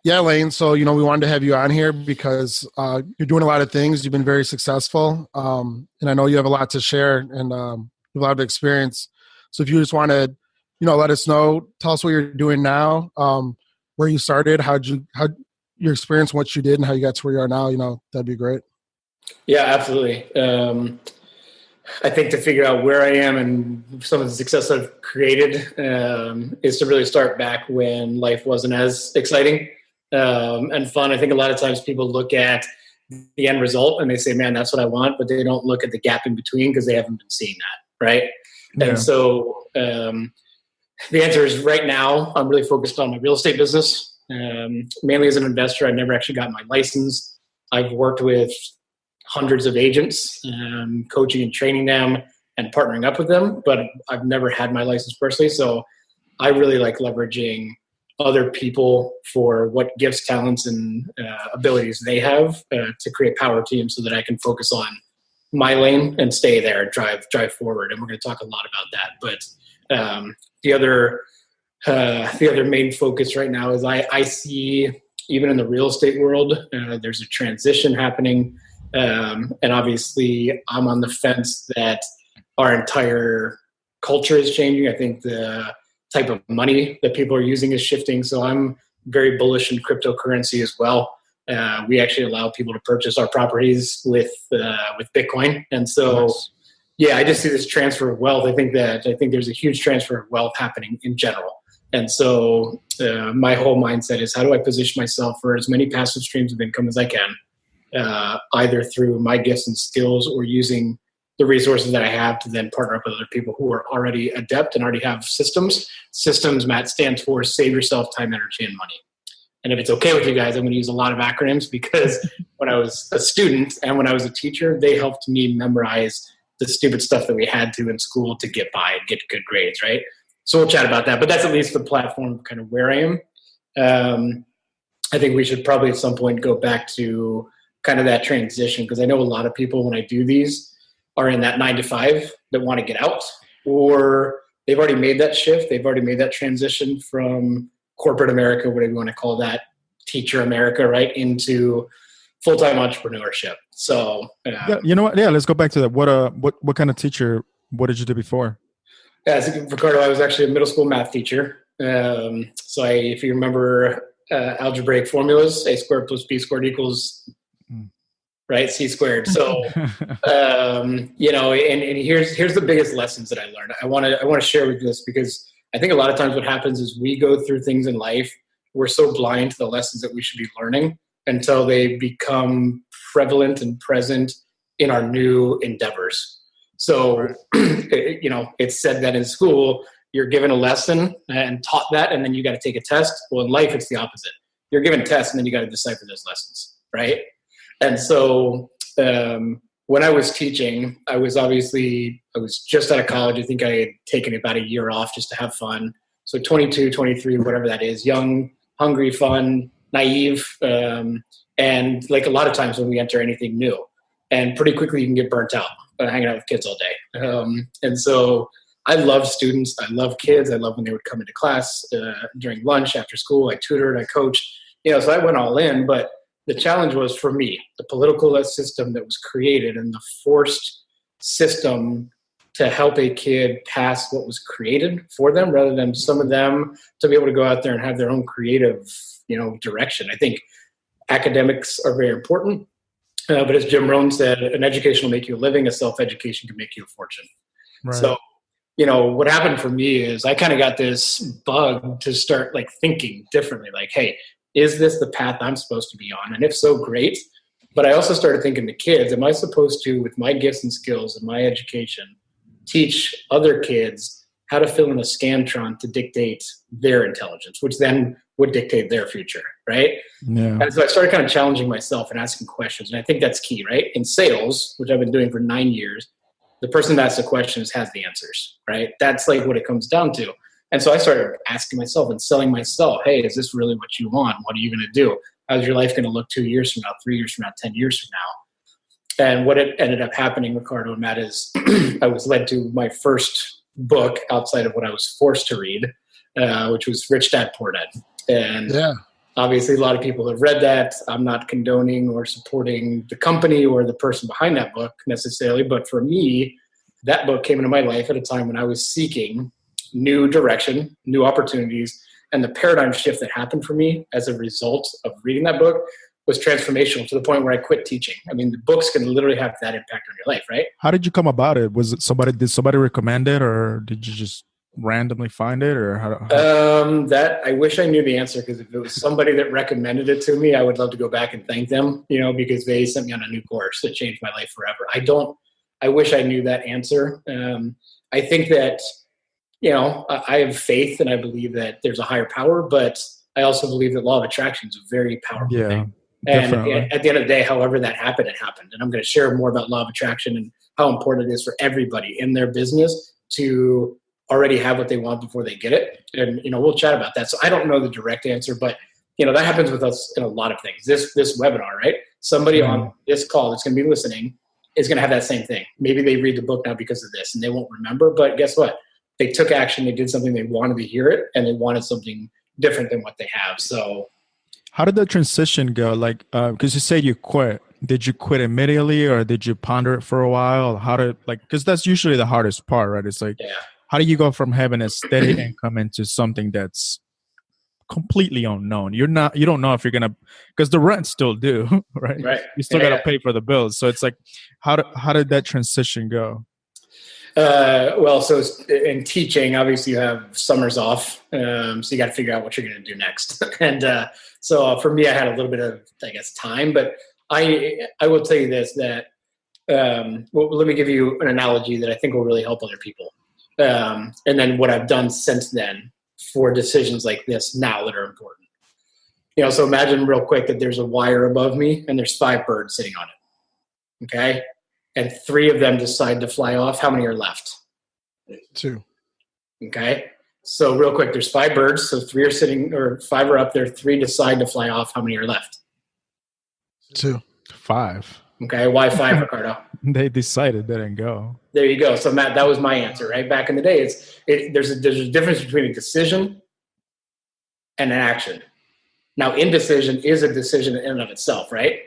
Yeah, Lane. So, we wanted to have you on here because you're doing a lot of things. You've been very successful. And I know you have a lot to share and a lot of experience. So if you just want to, let us know, tell us what you're doing now, where you started, how your experience, what you did and how you got to where you are now, that'd be great. Yeah, absolutely. I think to figure out where I am and some of the success I've created is to really start back when life wasn't as exciting and fun. I think a lot of times people look at the end result and they say, man, that's what I want, but they don't look at the gap in between because they haven't been seeing that, right? Yeah. And so the answer is right now I'm really focused on my real estate business, mainly as an investor. I never actually got my license. I've worked with hundreds of agents, coaching and training them and partnering up with them, but I've never had my license personally. So I really like leveraging other people for what gifts, talents, and abilities they have to create power teams so that I can focus on my lane and stay there and drive forward. And we're going to talk a lot about that. But the other main focus right now is I see, even in the real estate world, there's a transition happening. And obviously I'm on the fence that our entire culture is changing. I think the type of money that people are using is shifting. So I'm very bullish in cryptocurrency as well. We actually allow people to purchase our properties with Bitcoin. And so, yeah, I just see this transfer of wealth. I think there's a huge transfer of wealth happening in general. And so my whole mindset is, how do I position myself for as many passive streams of income as I can? Either through my gifts and skills or using the resources that I have to then partner up with other people who are already adept and already have systems. Systems, Matt, stands for save yourself time, energy, and money. And if it's okay with you guys, I'm going to use a lot of acronyms because when I was a student and when I was a teacher, they helped me memorize the stupid stuff that we had to in school to get by and get good grades, right? So we'll chat about that. But that's at least the platform kind of where I am. I think we should probably at some point go back to kind of that transition, because I know a lot of people, when I do these, are in that 9 to 5 that want to get out, or they've already made that shift. They've already made that transition from corporate America, whatever you want to call that, teacher America, right, into full-time entrepreneurship. So, yeah, you know what? Yeah, let's go back to that. What kind of teacher? What did you do before? Yeah, Ricardo, I was actually a middle school math teacher. If you remember algebraic formulas, a squared plus b squared equals right, c squared. So, and here's the biggest lessons that I learned. I want to share with this, because I think a lot of times what happens is we go through things in life, we're so blind to the lessons that we should be learning until they become prevalent and present in our new endeavors. So, it's said that in school, you're given a lesson and taught that, and then you got to take a test. Well, in life, it's the opposite. You're given tests, and then you got to decipher those lessons, right? And so when I was teaching, I was just out of college. I think I had taken about a year off just to have fun. So 22, 23, whatever that is, young, hungry, fun, naive, and like a lot of times when we enter anything new. And pretty quickly you can get burnt out hanging out with kids all day. And so I love students. I love kids. I love when they would come into class during lunch, after school. I tutored, I coached. So I went all in. But the challenge was, for me, the political system that was created and the forced system to help a kid pass what was created for them, rather than some of them to be able to go out there and have their own creative, direction. I think academics are very important. But as Jim Rohn said, an education will make you a living, a self-education can make you a fortune. Right. So, what happened for me is I kind of got this bug to start thinking differently. Hey, is this the path I'm supposed to be on? And if so, great. But I also started thinking to kids, am I supposed to, with my gifts and skills and my education, teach other kids how to fill in a Scantron to dictate their intelligence, which then would dictate their future, right? Yeah. And so I started kind of challenging myself and asking questions. And I think that's key, right? In sales, which I've been doing for 9 years, the person that asks the questions has the answers, right? That's what it comes down to. And so I started asking myself and selling myself, hey, is this really what you want? What are you going to do? How's your life going to look 2 years from now, 3 years from now, 10 years from now? And what it ended up happening, Ricardo and Matt, is I was led to my first book outside of what I was forced to read, which was Rich Dad, Poor Dad. And Obviously, a lot of people have read that. I'm not condoning or supporting the company or the person behind that book necessarily, but for me, that book came into my life at a time when I was seeking new direction, new opportunities, and the paradigm shift that happened for me as a result of reading that book was transformational to the point where I quit teaching. I mean, the books can literally have that impact on your life, right? How did you come about it? Was it did somebody recommend it, or did you just randomly find it, or how? That I wish I knew the answer, because if it was somebody that recommended it to me, I would love to go back and thank them, because they sent me on a new course that changed my life forever. I wish I knew that answer. I think that, I have faith and I believe that there's a higher power, but I also believe that law of attraction is a very powerful thing. And definitely. At the end of the day, however that happened, it happened. And I'm going to share more about law of attraction and how important it is for everybody in their business to already have what they want before they get it. And, we'll chat about that. So I don't know the direct answer, but, that happens with us in a lot of things. This webinar, right? Somebody on this call that's going to be listening is going to have that same thing. Maybe they read the book now because of this and they won't remember, but guess what? They took action. They did something. They wanted to hear it, and they wanted something different than what they have. So how did the transition go? Like, because you said you quit. Did you quit immediately, or did you ponder it for a while? Because that's usually the hardest part, right? It's like, how do you go from having a steady income into something that's completely unknown? You don't know if you're going to, because the rent's still due, right? Right. You still got to pay for the bills. So it's like, how did that transition go? So in teaching, obviously you have summers off. So you got to figure out what you're going to do next. And so for me, I had a little bit of, time, but I will tell you this, that, let me give you an analogy that I think will really help other people. And then what I've done since then for decisions like this now that are important. So imagine real quick that there's a wire above me and there's 5 birds sitting on it. Okay. And 3 of them decide to fly off. How many are left? 2. Okay. So real quick, there's 5 birds. So 3 are sitting, or 5 are up there. 3 decide to fly off. How many are left? 2. 5. Okay. Why 5, Ricardo? They decided they didn't go. There you go. So Matt, that was my answer, right? Back in the day, there's a difference between a decision and an action. Now, indecision is a decision in and of itself, right?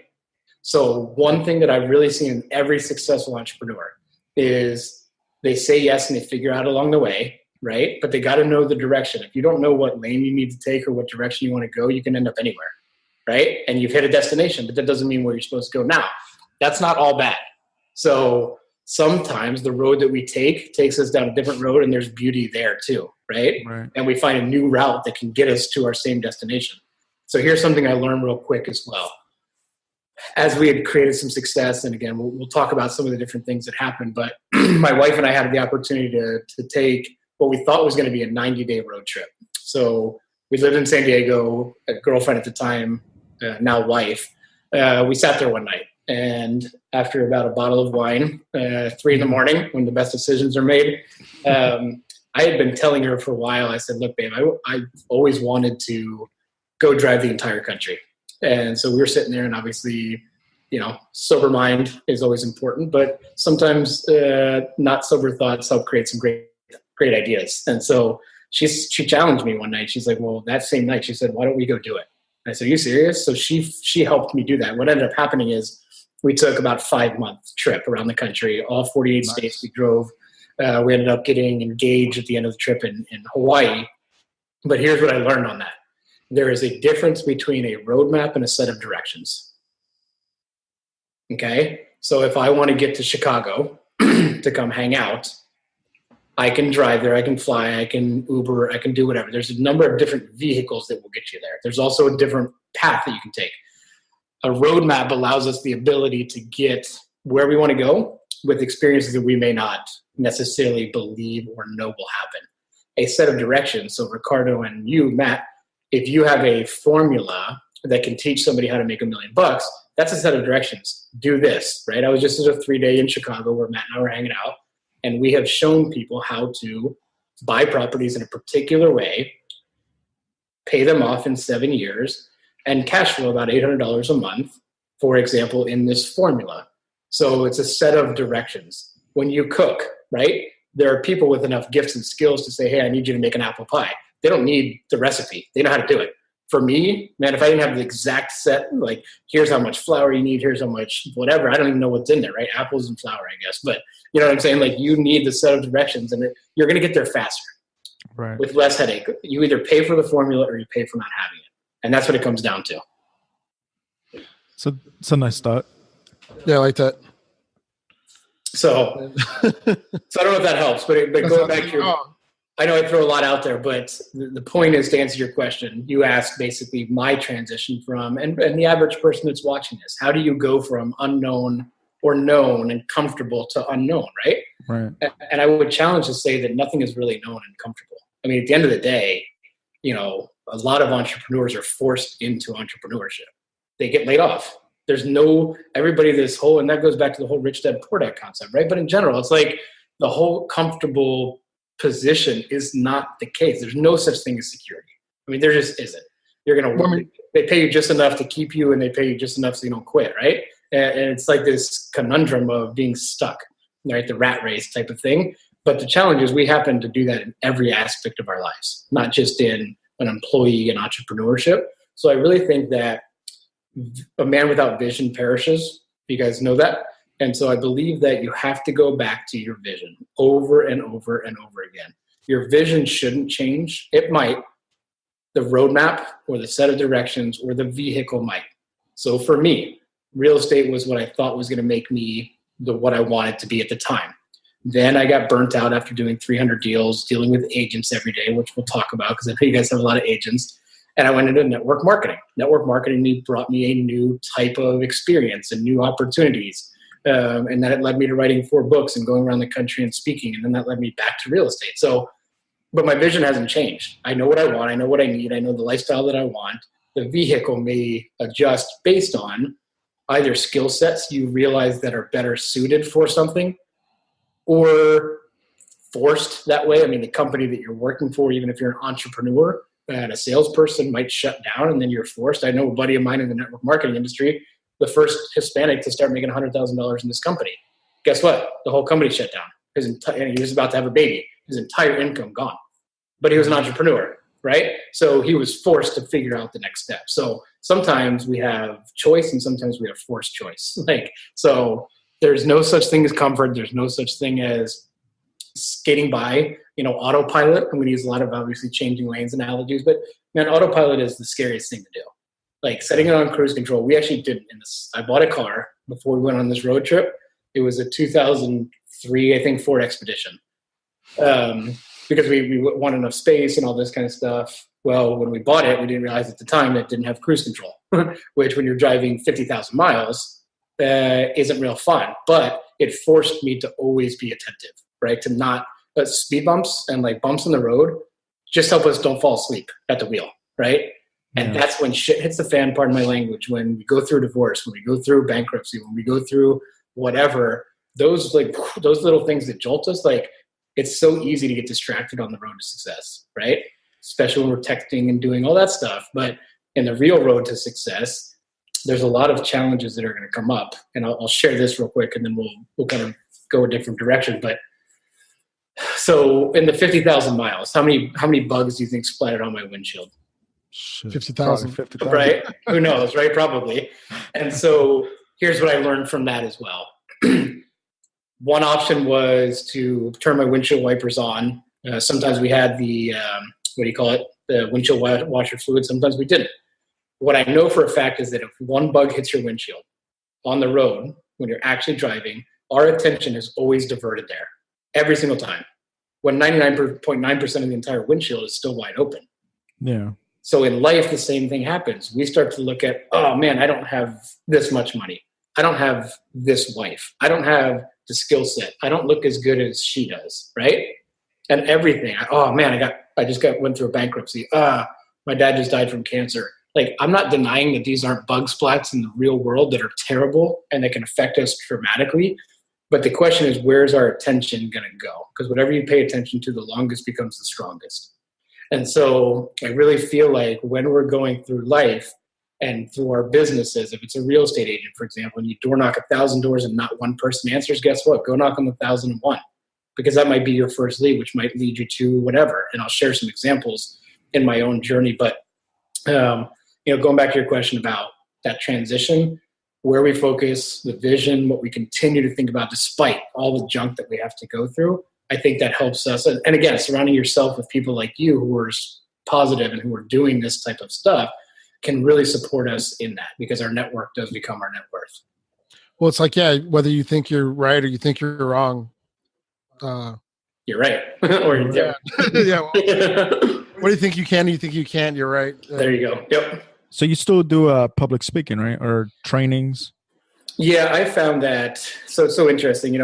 So one thing that I've really seen in every successful entrepreneur is they say yes and they figure out along the way, right? But they got to know the direction. If you don't know what lane you need to take or what direction you want to go, you can end up anywhere, right? And you've hit a destination, but that doesn't mean where you're supposed to go. Now, that's not all bad. So sometimes the road that we take takes us down a different road, and there's beauty there too, right? And we find a new route that can get us to our same destination. So here's something I learned real quick as well. As we had created some success, and again, we'll talk about some of the different things that happened, but my wife and I had the opportunity to take what we thought was going to be a 90-day road trip. So we lived in San Diego, a girlfriend at the time, now wife. We sat there one night, and after about a bottle of wine, 3 a.m, when the best decisions are made, I had been telling her for a while, I said, look, babe, I always wanted to go drive the entire country. And so we were sitting there, and obviously, sober mind is always important, but sometimes not sober thoughts help create some great ideas. And so she challenged me one night. She's like, well, that same night, she said, why don't we go do it? And I said, are you serious? So she helped me do that. What ended up happening is we took about 5-month trip around the country, all 48 states we drove. We ended up getting engaged at the end of the trip in Hawaii. But here's what I learned on that. There is a difference between a roadmap and a set of directions. Okay? So if I want to get to Chicago to come hang out, I can drive there, I can fly, I can Uber, I can do whatever. There's a number of different vehicles that will get you there. There's also a different path that you can take. A roadmap allows us the ability to get where we want to go with experiences that we may not necessarily believe or know will happen. A set of directions. So Ricardo and you, Matt, if you have a formula that can teach somebody how to make $1 million, that's a set of directions. Do this, right? I was just at a 3-day in Chicago where Matt and I were hanging out, and we have shown people how to buy properties in a particular way, pay them off in 7 years, and cash flow about $800 a month, for example, in this formula. So it's a set of directions. When you cook, right, there are people with enough gifts and skills to say, hey, I need you to make an apple pie. They don't need the recipe. They know how to do it. For me, man, if I didn't have the exact set, like here's how much flour you need, here's how much whatever, I don't even know what's in there, right? Apples and flour, I guess. But you know what I'm saying? Like you need the set of directions, and you're going to get there faster, right, with less headache. You either pay for the formula or you pay for not having it. And that's what it comes down to. So it's a nice thought. Yeah, I like that. So I don't know if that helps, but going back to your, I know I throw a lot out there, but the point is, to answer your question, you asked basically my transition from, and the average person that's watching this, how do you go from unknown or known and comfortable to unknown, right? Right. And I would challenge to say that nothing is really known and comfortable. I mean, at the end of the day, you know, a lot of entrepreneurs are forced into entrepreneurship. They get laid off. There's everybody and that goes back to the whole rich dad, poor dad concept, right? But in general, it's like the whole comfortable position is not the case. There's no such thing as security. I mean, there just isn't. You're going to work. They pay you just enough to keep you, and they pay you just enough so you don't quit, right? And it's like this conundrum of being stuck, right? The rat race type of thing. But the challenge is we happen to do that in every aspect of our lives, not just in an employee and entrepreneurship. So I really think that a man without vision perishes. You guys know that. And so I believe that you have to go back to your vision over and over and over again. Your vision shouldn't change. It might. The roadmap or the set of directions or the vehicle might. So for me, real estate was what I thought was going to make me what I wanted to be at the time. Then I got burnt out after doing 300 deals, dealing with agents every day, which we'll talk about because I know you guys have a lot of agents. And I went into network marketing. Network marketing brought me a new type of experience and new opportunities. And then it led me to writing 4 books and going around the country and speaking. And then that led me back to real estate. So, but my vision hasn't changed. I know what I want. I know what I need. I know the lifestyle that I want. The vehicle may adjust based on either skill sets you realize that are better suited for something or forced that way. I mean, the company that you're working for, even if you're an entrepreneur and a salesperson, might shut down and then you're forced. I know a buddy of mine in the network marketing industry, the first Hispanic to start making $100,000 in this company. Guess what? The whole company shut down. And he was about to have a baby. His entire income gone. But he was an entrepreneur, right? So he was forced to figure out the next step. So sometimes we have choice and sometimes we have forced choice. So there's no such thing as comfort. There's no such thing as skating by, autopilot. I'm going to use a lot of obviously changing lanes analogies, but man, autopilot is the scariest thing to do. Like setting it on cruise control. We actually did in this. I bought a car before we went on this road trip. It was a 2003, I think, Ford Expedition. Because we want enough space and all this kind of stuff. Well, when we bought it, we didn't realize at the time that it didn't have cruise control, which when you're driving 50,000 miles isn't real fun. But it forced me to always be attentive, right? To not let speed bumps and like bumps in the road just help us don't fall asleep at the wheel, right? And that's when shit hits the fan, pardon my language, when we go through divorce, when we go through bankruptcy, when we go through whatever, those little things that jolt us, like, it's so easy to get distracted on the road to success, right? Especially when we're texting and doing all that stuff. But in the real road to success, there's a lot of challenges that are going to come up. And I'll share this real quick, and then we'll kind of go a different direction. But so in the 50,000 miles, how many bugs do you think splattered on my windshield? 50,000. Right? Who knows, right? Probably. And so here's what I learned from that as well. One option was to turn my windshield wipers on. Sometimes we had the, the windshield washer fluid. Sometimes we didn't. What I know for a fact is that if one bug hits your windshield on the road, when you're actually driving, our attention is always diverted there every single time, when 99.9% of the entire windshield is still wide open. Yeah. So in life, the same thing happens. We start to look at, oh man, I don't have this much money. I don't have this wife. I don't have the skill set. I don't look as good as she does, right? And everything. Oh man, I just went through a bankruptcy. My dad just died from cancer. Like, I'm not denying that these aren't bug splats in the real world that are terrible and that can affect us dramatically. But the question is, where's our attention going to go? Because whatever you pay attention to, the longest becomes the strongest. And so I really feel like when we're going through life and through our businesses, if it's a real estate agent, for example, and you door knock 1,000 doors and not one person answers, guess what? Go knock on the 1,001, because that might be your first lead, which might lead you to whatever. And I'll share some examples in my own journey. But Going back to your question about that transition, where we focus, the vision, what we continue to think about despite all the junk that we have to go through, I think that helps us. And again, surrounding yourself with people like you who are positive and who are doing this type of stuff can really support us in that, because our network does become our net worth. Well, it's like, whether you think you're right or you think you're wrong. You're right. Or yeah. What do you think you can? You think you can't? You're right. There you go. Yep. So you still do public speaking, right? Or trainings? Yeah, I found that so interesting.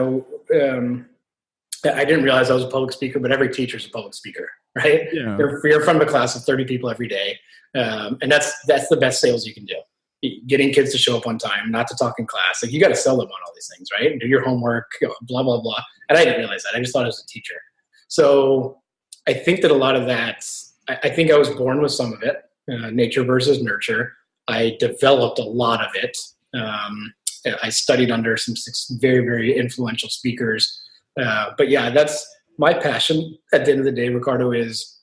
I didn't realize I was a public speaker, but every teacher's a public speaker, right? Yeah. You're in front of a class of 30 people every day. And that's the best sales you can do. Getting kids to show up on time, not to talk in class. Like, you got to sell them on all these things, right? Do your homework, blah, blah, blah. And I didn't realize that. I just thought I was a teacher. So I think that a lot of that, I think I was born with some of it, nature versus nurture. I developed a lot of it. I studied under some very, very influential speakers. But yeah, that's my passion at the end of the day, Ricardo, is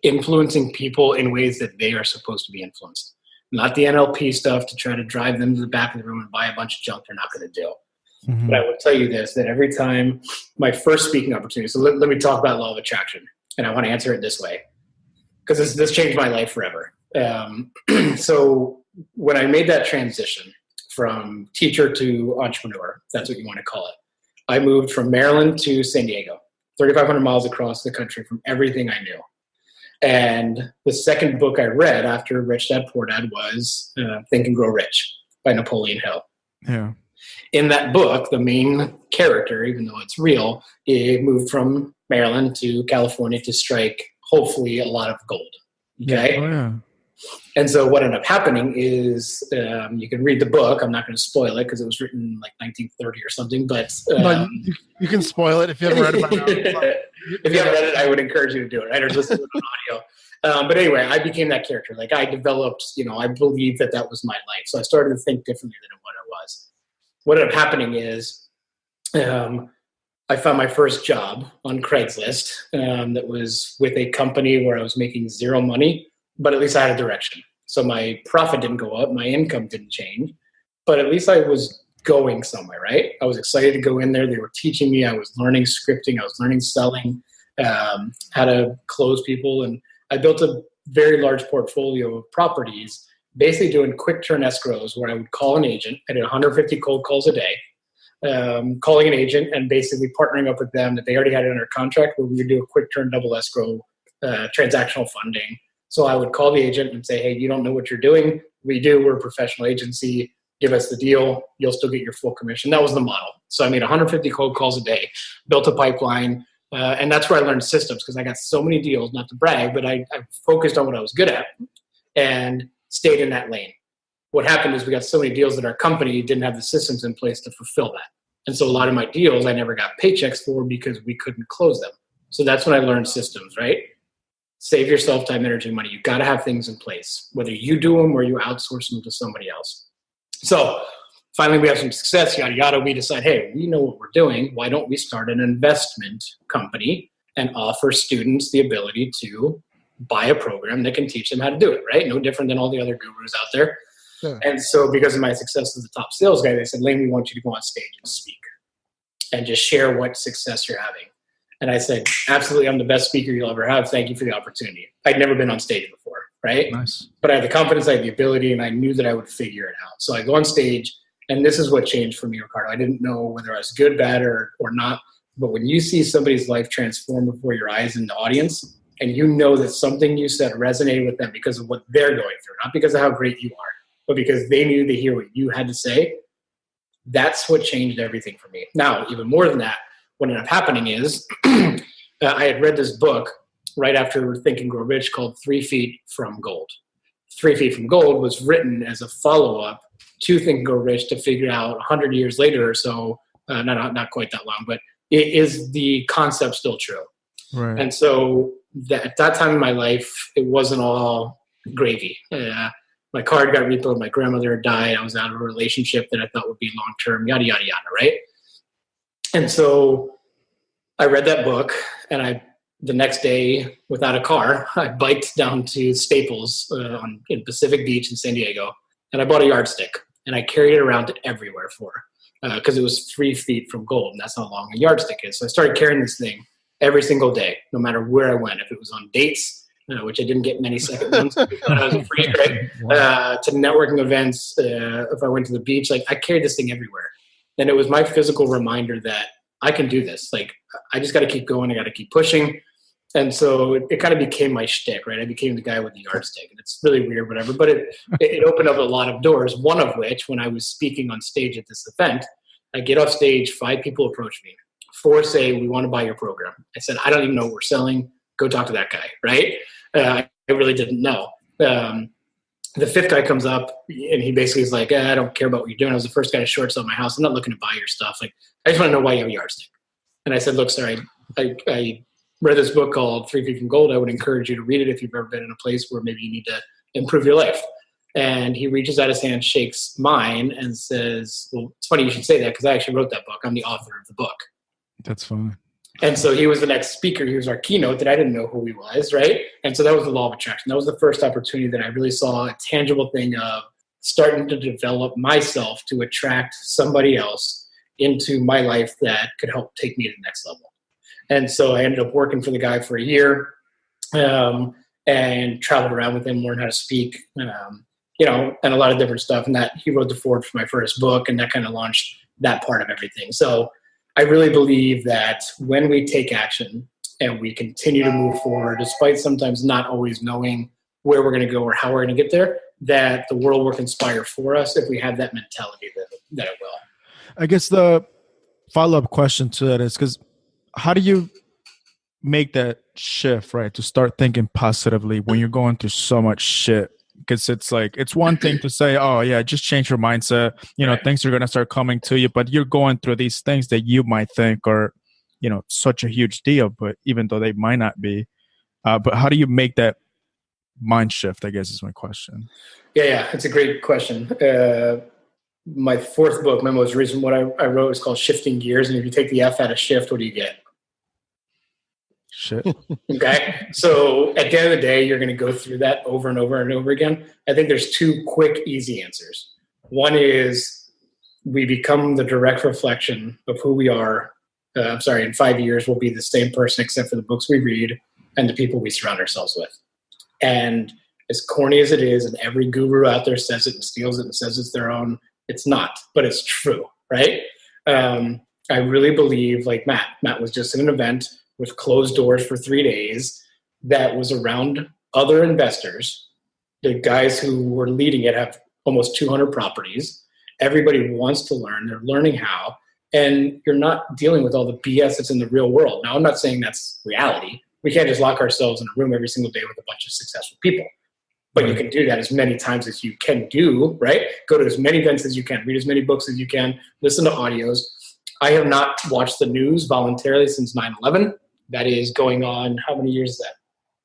influencing people in ways that they are supposed to be influenced. Not the NLP stuff to try to drive them to the back of the room and buy a bunch of junk they're not going to do. Mm-hmm. But I will tell you this, that every time my first speaking opportunity, so let me talk about law of attraction. And I want to answer it this way, because this changed my life forever. So when I made that transition from teacher to entrepreneur, if that's what you want to call it, I moved from Maryland to San Diego, 3,500 miles across the country from everything I knew. And the second book I read after Rich Dad Poor Dad was Think and Grow Rich by Napoleon Hill. Yeah. In that book, the main character, even though it's real, it moved from Maryland to California to strike, hopefully, a lot of gold. Okay. Yeah. Oh, yeah. And so what ended up happening is, you can read the book. I'm not going to spoil it because it was written in like 1930 or something. But you can spoil it if you haven't read about it. If you haven't read it, I would encourage you to do it, right? Or listen to it on audio. But anyway, I became that character. Like, I developed, I believed that was my life. So I started to think differently than what it was. What ended up happening is, I found my first job on Craigslist that was with a company where I was making zero money, but at least I had a direction. So my profit didn't go up, my income didn't change, but at least I was going somewhere, right? I was excited to go in there. They were teaching me. I was learning scripting. I was learning selling, how to close people. And I built a very large portfolio of properties, basically doing quick turn escrows where I would call an agent. I did 150 cold calls a day, calling an agent and basically partnering up with them that they already had it under contract, where we would do a quick turn double escrow, transactional funding. So I would call the agent and say, hey, you don't know what you're doing. We do. We're a professional agency. Give us the deal. You'll still get your full commission. That was the model. So I made 150 cold calls a day, built a pipeline. And that's where I learned systems, because I got so many deals, not to brag, but I focused on what I was good at and stayed in that lane. What happened is we got so many deals that our company didn't have the systems in place to fulfill that. And so a lot of my deals I never got paychecks for because we couldn't close them. So that's when I learned systems, right? Save yourself time, energy, money. You got to have things in place, whether you do them or you outsource them to somebody else. So finally we have some success, yada, yada. We decide, hey, we know what we're doing. Why don't we start an investment company and offer students the ability to buy a program that can teach them how to do it, right? No different than all the other gurus out there. Yeah. And so because of my success as a top sales guy, they said, Lane, we want you to go on stage and speak and just share what success you're having. And I said, absolutely, I'm the best speaker you'll ever have. Thank you for the opportunity. I'd never been on stage before, right? Nice. But I had the confidence, I had the ability, and I knew that I would figure it out. So I go on stage, and this is what changed for me, Ricardo. I didn't know whether I was good, bad, or not. But when you see somebody's life transform before your eyes in the audience, and you know that something you said resonated with them because of what they're going through, not because of how great you are, but because they needed to hear what you had to say, that's what changed everything for me. Now, even more than that, what ended up happening is I had read this book right after Think and Grow Rich called 3 Feet from Gold. 3 Feet from Gold was written as a follow-up to Think and Grow Rich to figure out 100 years later or so, not quite that long, but is the concept still true? Right. And so at that time in my life, it wasn't all gravy. My car got repoed, my grandmother had died, I was out of a relationship that I thought would be long-term, yada, yada, yada, right? And so I read that book and I the next day, without a car, I biked down to Staples in Pacific Beach in San Diego, and I bought a yardstick, and I carried it around everywhere because it was 3 feet from gold, and that's how long a yardstick is. So I started carrying this thing every single day, no matter where I went. If it was on dates, which I didn't get many second ones when I was a freak, right? To networking events, if I went to the beach, like I carried this thing everywhere. And it was my physical reminder that I can do this. Like, I just got to keep going. I got to keep pushing. And so it kind of became my shtick, right? I became the guy with the yardstick. And it's really weird, whatever. But it opened up a lot of doors, one of which, when I was speaking on stage at this event, I get off stage, 5 people approach me. 4 say, we want to buy your program. I said, I don't even know what we're selling. Go talk to that guy, right? I really didn't know. The 5th guy comes up, and he basically is like, I don't care about what you're doing. I was the first guy to short sell my house. I'm not looking to buy your stuff. Like, I just want to know why you have a yardstick. And I said, look, sir, I read this book called 3 Feet from Gold. I would encourage you to read it if you've ever been in a place where maybe you need to improve your life. And he reaches out his hand, shakes mine, and says, well, it's funny you should say that because I actually wrote that book. I'm the author of the book. That's fun. And so he was the next speaker. He was our keynote that I didn't know who he was, right? And so that was the law of attraction. That was the first opportunity that I really saw a tangible thing of starting to develop myself to attract somebody else into my life that could help take me to the next level. And so I ended up working for the guy for a year and traveled around with him, learned how to speak, and a lot of different stuff. And that he wrote the foreword for my first book, and that kind of launched that part of everything. So I really believe that when we take action and we continue to move forward, despite sometimes not always knowing where we're going to go or how we're going to get there, that the world will conspire for us if we have that mentality that it will. I guess the follow-up question to that is, because how do you make that shift, right, to start thinking positively when you're going through so much shit? Because it's like, it's one thing to say, oh yeah, just change your mindset, things are going to start coming to you, but you're going through these things that you might think are, such a huge deal, but even though they might not be, but how do you make that mind shift, I guess is my question. Yeah, it's a great question. My 4th book, my most recent one I wrote, is called Shifting Gears. And if you take the F out of shift, what do you get? Shit. Okay. So at the end of the day, you're going to go through that over and over and over again. I think there's 2 quick, easy answers. One is we become the direct reflection of who we are. In 5 years, we'll be the same person except for the books we read and the people we surround ourselves with. And as corny as it is, and every guru out there says it and steals it and says it's their own, it's not, but it's true, right? I really believe, like Matt was just in an event with closed doors for 3 days that was around other investors. The guys who were leading it have almost 200 properties. Everybody wants to learn. They're learning how. And you're not dealing with all the BS that's in the real world. Now, I'm not saying that's reality. We can't just lock ourselves in a room every single day with a bunch of successful people. But you can do that as many times as you can do, right? Go to as many events as you can, read as many books as you can, listen to audios. I have not watched the news voluntarily since 9/11. That is going on, how many years is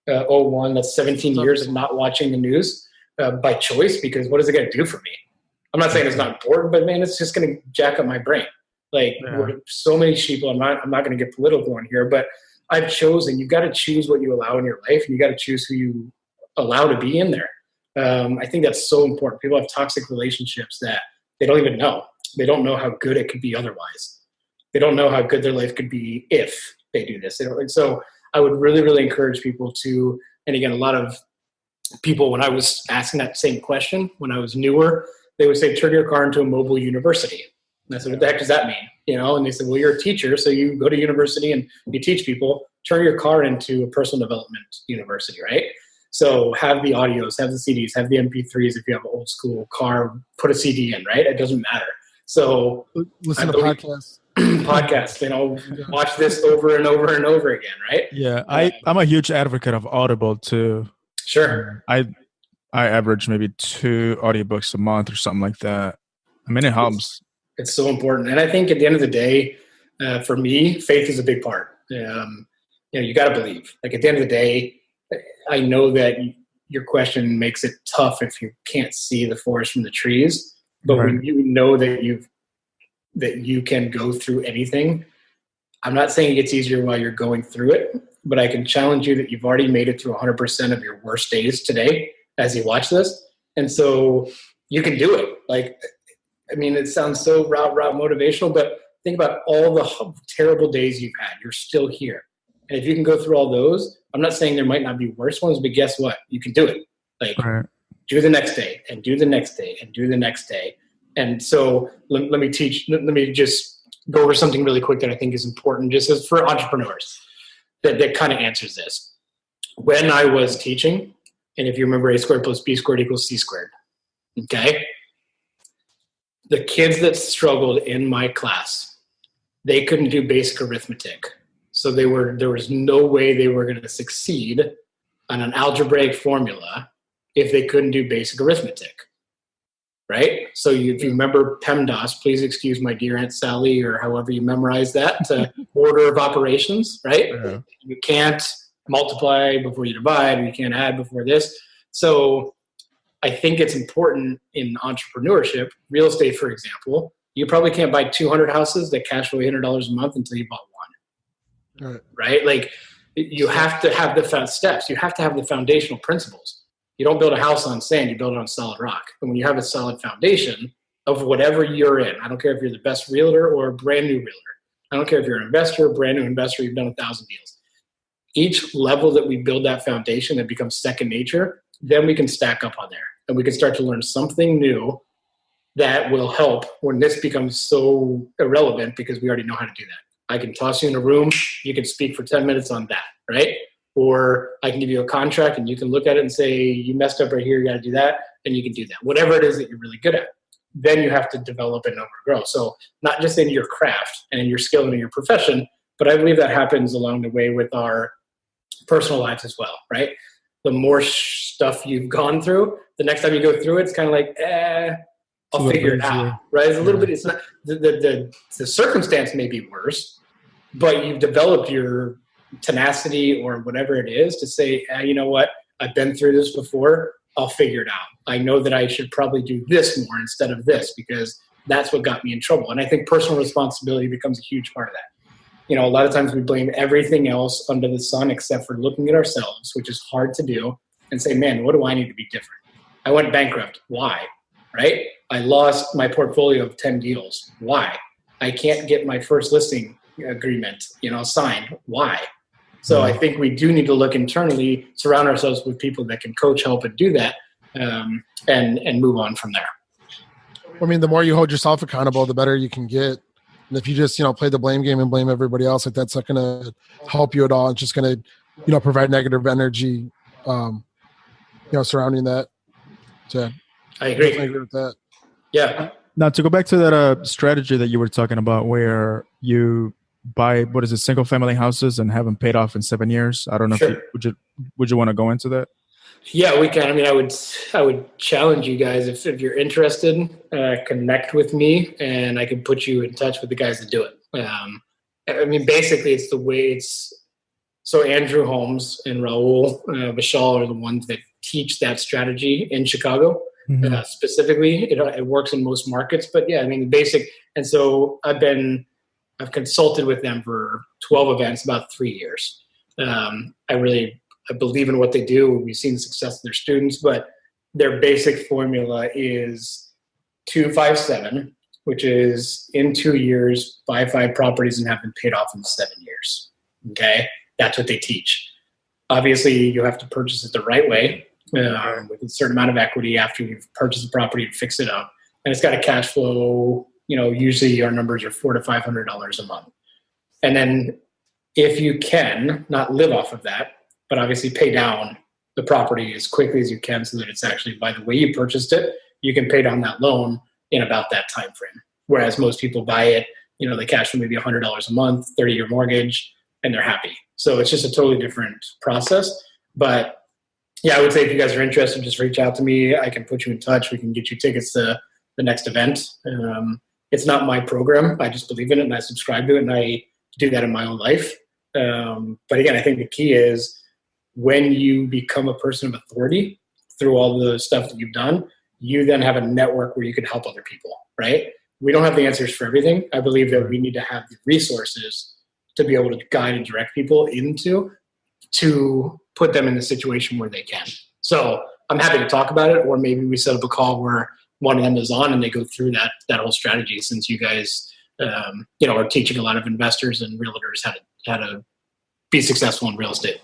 that? 01, that's 17 years of not watching the news by choice, because what is it going to do for me? I'm not saying it's not important, but man, it's just going to jack up my brain. Like, so many people, I'm not going to get political on here, but I've chosen, you've got to choose what you allow in your life, and you got to choose who you allow to be in there. I think that's so important. People have toxic relationships that they don't even know. They don't know how good it could be otherwise. They don't know how good their life could be if they do this. So I would really, really encourage people to, and again, a lot of people, when I was asking that same question, when I was newer, they would say, turn your car into a mobile university. And I said, what the heck does that mean? And they said, well, you're a teacher, so you go to university and you teach people. Turn your car into a personal development university, right? So have the audios, have the CDs, have the MP3s. If you have an old school car, put a CD in, right? It doesn't matter. So listen to podcasts. Watch this over and over and over again, right? Yeah, I'm a huge advocate of Audible too. Sure. I average maybe 2 audiobooks a month or something like that. I mean, it helps. It's so important. And I think at the end of the day, for me, faith is a big part. You got to believe. Like, at the end of the day, I know that your question makes it tough if you can't see the forest from the trees. But when you know that you can go through anything, I'm not saying it gets easier while you're going through it, but I can challenge you that you've already made it through 100% of your worst days today as you watch this. And so you can do it. Like, I mean, it sounds so rah motivational, but think about all the terrible days you've had. You're still here. And if you can go through all those, I'm not saying there might not be worse ones, but guess what? You can do it. Like, do the next day and do the next day and do the next day. And so let me just go over something really quick that I think is important just as for entrepreneurs that kind of answers this. When I was teaching, and if you remember, A squared plus B squared equals C squared. Okay. The kids that struggled in my class, they couldn't do basic arithmetic. So there was no way they were going to succeed on an algebraic formula if they couldn't do basic arithmetic. Right? So if you remember PEMDAS, please excuse my dear Aunt Sally, or however you memorize that, order of operations, right? Yeah. You can't multiply before you divide, or you can't add before this. So I think it's important in entrepreneurship, real estate, for example, you probably can't buy 200 houses that cash flow $800 a month until you bought one. Right? Like, you have to have the steps. You have to have the foundational principles. You don't build a house on sand, you build it on solid rock. And when you have a solid foundation of whatever you're in, I don't care if you're the best realtor or a brand new realtor. I don't care if you're an investor, a brand new investor, you've done 1,000 deals. Each level that we build that foundation that becomes second nature, then we can stack up on there. And we can start to learn something new that will help when this becomes so irrelevant because we already know how to do that. I can toss you in a room, you can speak for 10 minutes on that, right? Or I can give you a contract and you can look at it and say, you messed up right here, you got to do that, and you can do that. Whatever it is that you're really good at, then you have to develop and overgrow. So not just in your craft and in your skill and in your profession, but I believe that happens along the way with our personal lives as well, right? The more stuff you've gone through, the next time you go through it, it's kind of like, I'll figure it out, right? It's a little bit, it's not, the circumstance may be worse, but you've developed your tenacity or whatever it is to say, you know what, I've been through this before, I'll figure it out. I know that I should probably do this more instead of this because that's what got me in trouble. And I think personal responsibility becomes a huge part of that. You know, a lot of times we blame everything else under the sun except for looking at ourselves, which is hard to do, and say, man, what do I need to be different? I went bankrupt. Why? Right? I lost my portfolio of 10 deals. Why? I can't get my first listing agreement, signed. Why? So I think we do need to look internally, surround ourselves with people that can coach, help, and do that, and move on from there. I mean, the more you hold yourself accountable, the better you can get. And if you just, play the blame game and blame everybody else, like that's not going to help you at all. It's just going to, provide negative energy, surrounding that. So I agree. I agree with that. Yeah. Now to go back to that strategy that you were talking about, where you buy single family houses and have them paid off in 7 years. I don't know Sure. if would you want to go into that? Yeah, we can. I mean, I would challenge you guys if you're interested, connect with me and I can put you in touch with the guys that do it. I mean, basically it's the way so Andrew Holmes and Raul Vishal are the ones that teach that strategy in Chicago. Mm-hmm. Specifically, it works in most markets, but yeah, I mean, the basic. And so I've consulted with them for 12 events, about 3 years. I believe in what they do. We've seen the success of their students, but their basic formula is 2-5-7, which is in 2 years, buy 5 properties and have them paid off in 7 years. Okay. That's what they teach. Obviously you have to purchase it the right way, with a certain amount of equity after you've purchased the property and fix it up. And it's got a cash flow, usually our numbers are $400 to $500 a month. And then if you can not live off of that, but obviously pay down the property as quickly as you can so that it's actually, by the way you purchased it, you can pay down that loan in about that time frame. Whereas most people buy it, they cash flow maybe $100 a month, 30-year mortgage, and they're happy. So it's just a totally different process. But yeah, I would say if you guys are interested, just reach out to me. I can put you in touch. We can get you tickets to the next event. It's not my program. I just believe in it and I subscribe to it and I do that in my own life. But again, I think the key is when you become a person of authority through all the stuff that you've done, you then have a network where you can help other people, right? We don't have the answers for everything. I believe that we need to have the resources to be able to guide and direct people into, to put them in the situation where they can. So I'm happy to talk about it, or maybe we set up a call where one of them is on and they go through that whole strategy, since you guys, are teaching a lot of investors and realtors how to be successful in real estate.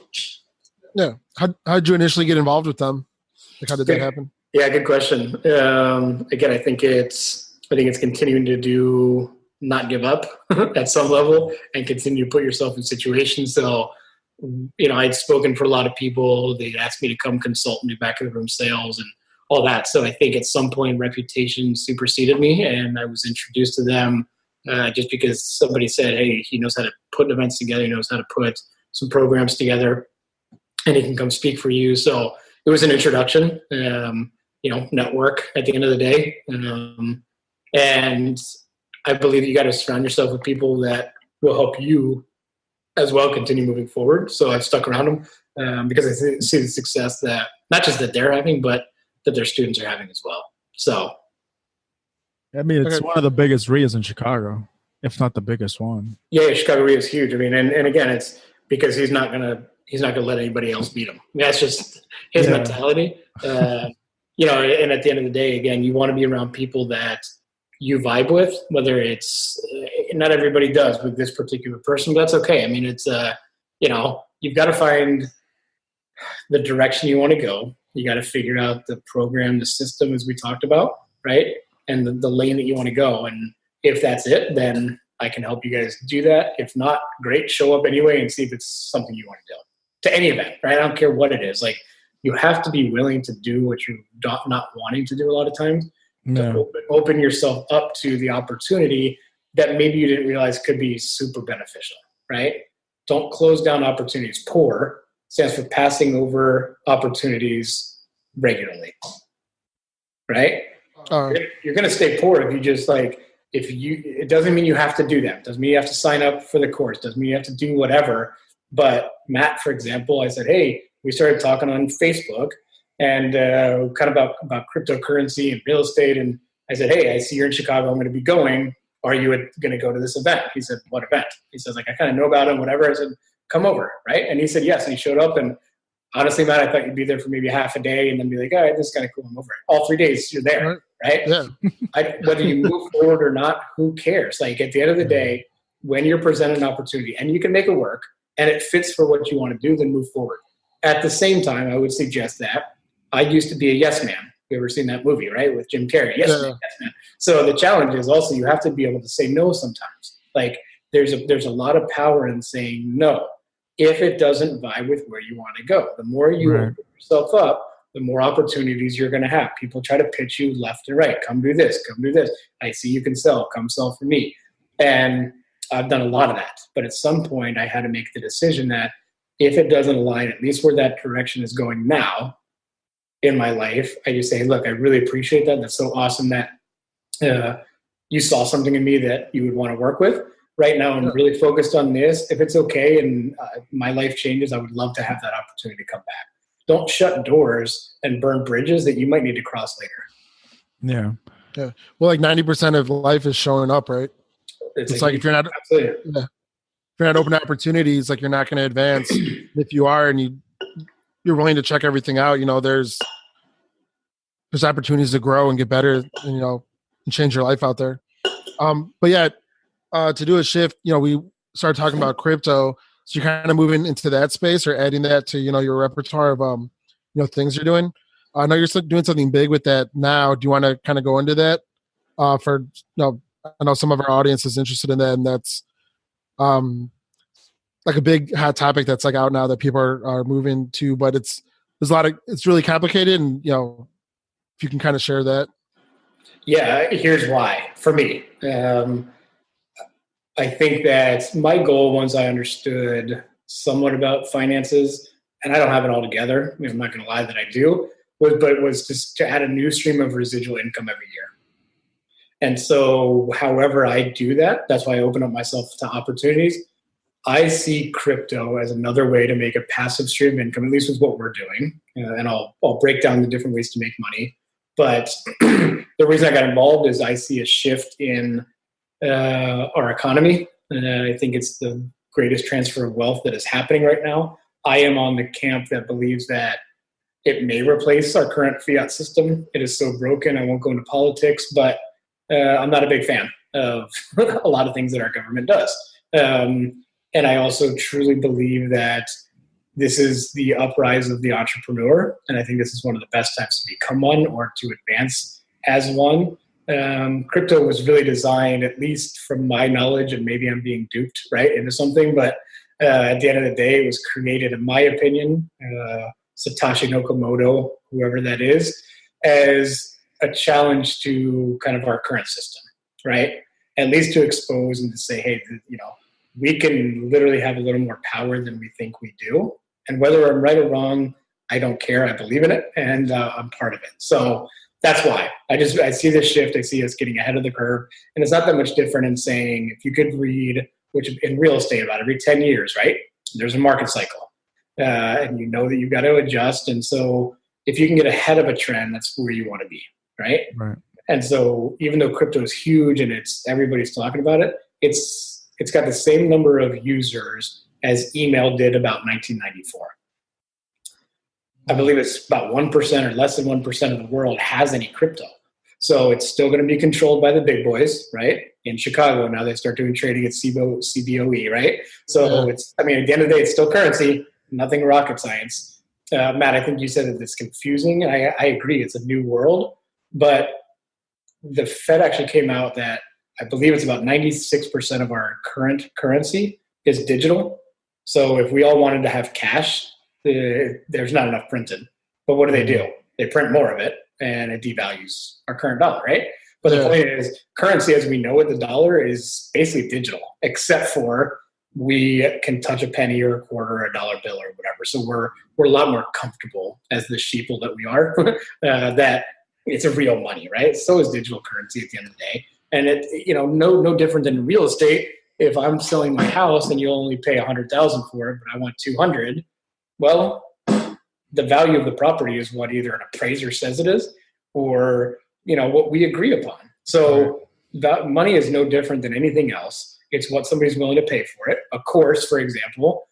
Yeah. How did you initially get involved with them? Like, how did that happen? Yeah, good question. Again, I think it's continuing to not give up at some level and continue to put yourself in situations. So, I'd spoken for a lot of people. They'd asked me to come consult and do back of the room sales and all that. So I think at some point reputation superseded me, and I was introduced to them just because somebody said, hey, he knows how to put events together. He knows how to put some programs together, and he can come speak for you. So it was an introduction, network at the end of the day. And I believe you got to surround yourself with people that will help you as well continue moving forward. So I've stuck around them because I see the success that not just that they're having, but that their students are having as well. So, I mean, it's one of the biggest RIAs in Chicago, if not the biggest one. Yeah, Chicago RIA is huge. I mean, and again, it's because he's not gonna let anybody else beat him. That's just his mentality. And at the end of the day, again, you want to be around people that you vibe with, whether it's not everybody does with this particular person, but that's okay. I mean, it's you've got to find the direction you want to go. You got to figure out the program, the system, as we talked about, right? And the lane that you want to go. And if that's it, then I can help you guys do that. If not, great, show up anyway and see if it's something you want to do. To any event, right? I don't care what it is. Like, you have to be willing to do what you're not wanting to do a lot of times. No. To open yourself up to the opportunity that maybe you didn't realize could be super beneficial, right? Don't close down opportunities. POUR stands for passing over opportunities regularly, right? You're going to stay poor if you just it doesn't mean you have to do that. It doesn't mean you have to sign up for the course. It doesn't mean you have to do whatever. But Matt, for example, I said, hey, we started talking on Facebook and kind of about cryptocurrency and real estate. And I said, hey, I see you're in Chicago. I'm going to be going. Are you going to go to this event? He said, what event? He says, I kind of know about him, whatever. I said, come over, right? And he said, yes. And he showed up. And honestly, Matt, I thought you'd be there for maybe half a day and then be like, all right, this is kind of cool. I'm over it. All 3 days, you're there, right? Yeah. Whether you move forward or not, who cares? Like, at the end of the day, when you're presented an opportunity and you can make it work and it fits for what you want to do, then move forward. At the same time, I would suggest that I used to be a yes man. You ever seen that movie, right? With Jim Carrey? Yes, man, yes, man. So the challenge is also you have to be able to say no sometimes. Like, there's a lot of power in saying no if it doesn't vibe with where you want to go. The more you open yourself up, the more opportunities you're going to have. People try to pitch you left and right. Come do this. Come do this. I see you can sell. Come sell for me. And I've done a lot of that. But at some point, I had to make the decision that if it doesn't align, at least where that direction is going now in my life, I just say, look, I really appreciate that. That's so awesome that you saw something in me that you would want to work with. Right now, I'm really focused on this. If it's okay and my life changes, I would love to have that opportunity to come back. Don't shut doors and burn bridges that you might need to cross later. Yeah. Yeah. Well, like 90% of life is showing up, right? It's like if you're not, if you're not open to opportunities, like, you're not going to advance. If you are, and you're willing to check everything out, there's opportunities to grow and get better, and change your life out there. But yeah, to do a shift, we started talking about crypto. So you're kind of moving into that space or adding that to, your repertoire of, things you're doing. I know you're still doing something big with that now. Do you want to kind of go into that? I know some of our audience is interested in that, and that's like a big hot topic that's like out now that people are moving to, but it's really complicated. And, if you can kind of share that. Yeah, here's why for me. I think that my goal, once I understood somewhat about finances, and I don't have it all together, I'm not going to lie that I do, was just to add a new stream of residual income every year. And so however I do that, that's why I open up myself to opportunities. I see crypto as another way to make a passive stream of income, at least with what we're doing. And I'll break down the different ways to make money. But the reason I got involved is I see a shift in our economy. And I think it's the greatest transfer of wealth that is happening right now. I am on the camp that believes that it may replace our current fiat system. It is so broken. I won't go into politics, but I'm not a big fan of a lot of things that our government does. And I also truly believe that this is the uprise of the entrepreneur. And I think this is one of the best times to become one or to advance as one. Crypto was really designed, at least from my knowledge, and maybe I'm being duped right into something, but at the end of the day, it was created, in my opinion, Satoshi Nakamoto, whoever that is, as a challenge to kind of our current system, right? At least to expose and to say, hey, we can literally have a little more power than we think we do. And whether I'm right or wrong, I don't care. I believe in it, and I'm part of it. So that's why I see this shift. I see us getting ahead of the curve, and it's not that much different in saying, if you could read, which in real estate, about every 10 years, right? There's a market cycle, and you know that you've got to adjust. And so if you can get ahead of a trend, that's where you want to be, right? Right. And so even though crypto is huge and everybody's talking about it, it's got the same number of users as email did about 1994. I believe it's about 1% or less than 1% of the world has any crypto. So it's still going to be controlled by the big boys, right? In Chicago, now they start doing trading at CBOE, right? So at the end of the day, it's still currency, nothing rocket science. Matt, I think you said that it's confusing. I agree. It's a new world. But the Fed actually came out that I believe it's about 96% of our current currency is digital. So if we all wanted to have cash, there's not enough printed. But what do? They print more of it, and it devalues our current dollar, right? But the point is, currency as we know it, the dollar, is basically digital, except for we can touch a penny or a quarter or a dollar bill or whatever. So we're a lot more comfortable as the sheeple that we are, that it's a real money, right? So is digital currency at the end of the day. And it, no different than real estate. If I'm selling my house and you only pay $100,000 for it, but I want 200, well, the value of the property is what either an appraiser says it is, or what we agree upon. So that money is no different than anything else. It's what somebody's willing to pay for it. A course, for example,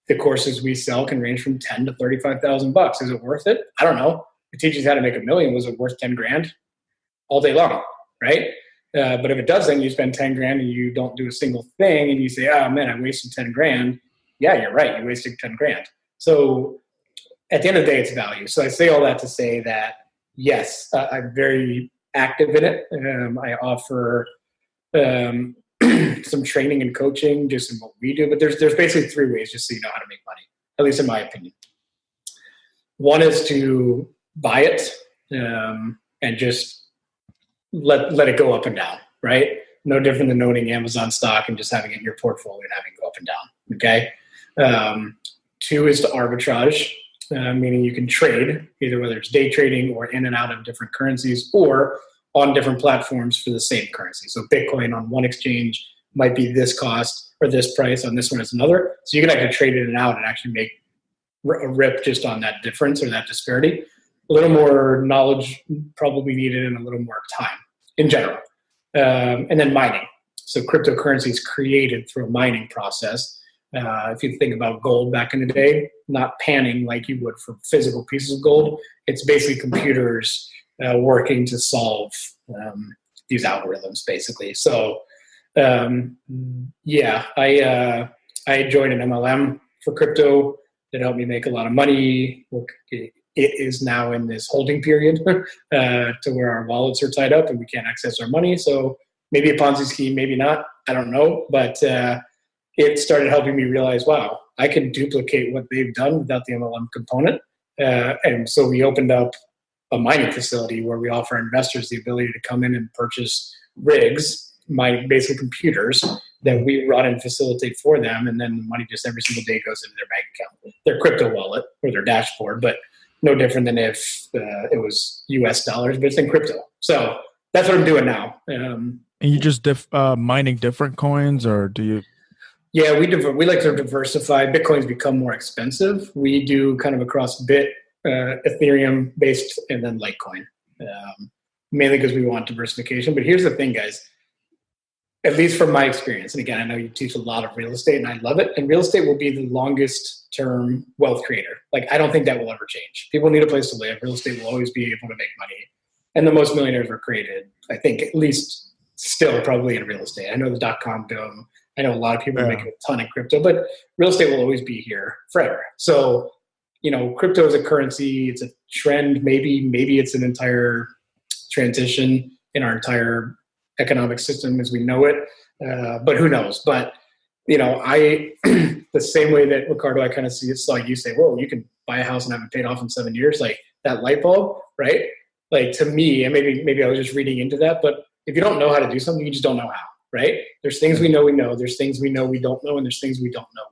the courses we sell can range from $10,000 to $35,000. Is it worth it? I don't know. It teaches how to make $1 million. Was it worth 10 grand? All day long, right? But if it doesn't, you spend 10 grand and you don't do a single thing, and you say, oh man, I wasted 10 grand. Yeah, you're right. You wasted 10 grand. So at the end of the day, it's value. So I say all that to say that, yes, I'm very active in it. I offer some training and coaching just in what we do. But there's basically 3 ways, just so you know how to make money, at least in my opinion. One is to buy it and just let it go up and down, right? No different than owning Amazon stock and just having it in your portfolio and having it go up and down, okay? 2 is to arbitrage, meaning you can trade, either whether it's day trading or in and out of different currencies or on different platforms for the same currency. So Bitcoin on one exchange might be this cost or this price, on this one is another. So you can actually trade it in and out and actually make a rip just on that difference or that disparity. A little more knowledge probably needed and a little more time in general. And then mining. So cryptocurrency is created through a mining process. If you think about gold back in the day, not panning like you would for physical pieces of gold, it's basically computers working to solve these algorithms, basically. So, I joined an MLM for crypto that helped me make a lot of money. It is now in this holding period to where our wallets are tied up and we can't access our money. So maybe a Ponzi scheme, maybe not. I don't know. But it started helping me realize, wow, I can duplicate what they've done without the MLM component. And so we opened up a mining facility where we offer investors the ability to come in and purchase rigs, basically computers that we run and facilitate for them. And then the money just every single day goes into their bank account, their crypto wallet or their dashboard, but no different than if it was US dollars, but it's in crypto. So that's what I'm doing now. And you just mining different coins, or do you? Yeah, we like to diversify. Bitcoin's become more expensive. We do kind of across Ethereum based, and then Litecoin, mainly because we want diversification. But here's the thing, guys. at least from my experience, and again, I know you teach a lot of real estate and I love it, and real estate will be the longest term wealth creator. Like, I don't think that will ever change. People need a place to live. Real estate will always be able to make money. And the most millionaires were created, I think, at least still probably in real estate. I know the dot-com boom. I know a lot of people are making a ton in crypto, but real estate will always be here forever. So, crypto is a currency. It's a trend. Maybe it's an entire transition in our entire economic system as we know it. But who knows? But, the same way that, Ricardo, I kind of saw you say, whoa, you can buy a house and have it paid off in 7 years, like that light bulb, right? Like, to me, and maybe I was just reading into that, but if you don't know how to do something, you just don't know how, right? There's things we know, there's things we know we don't know, and there's things we don't know.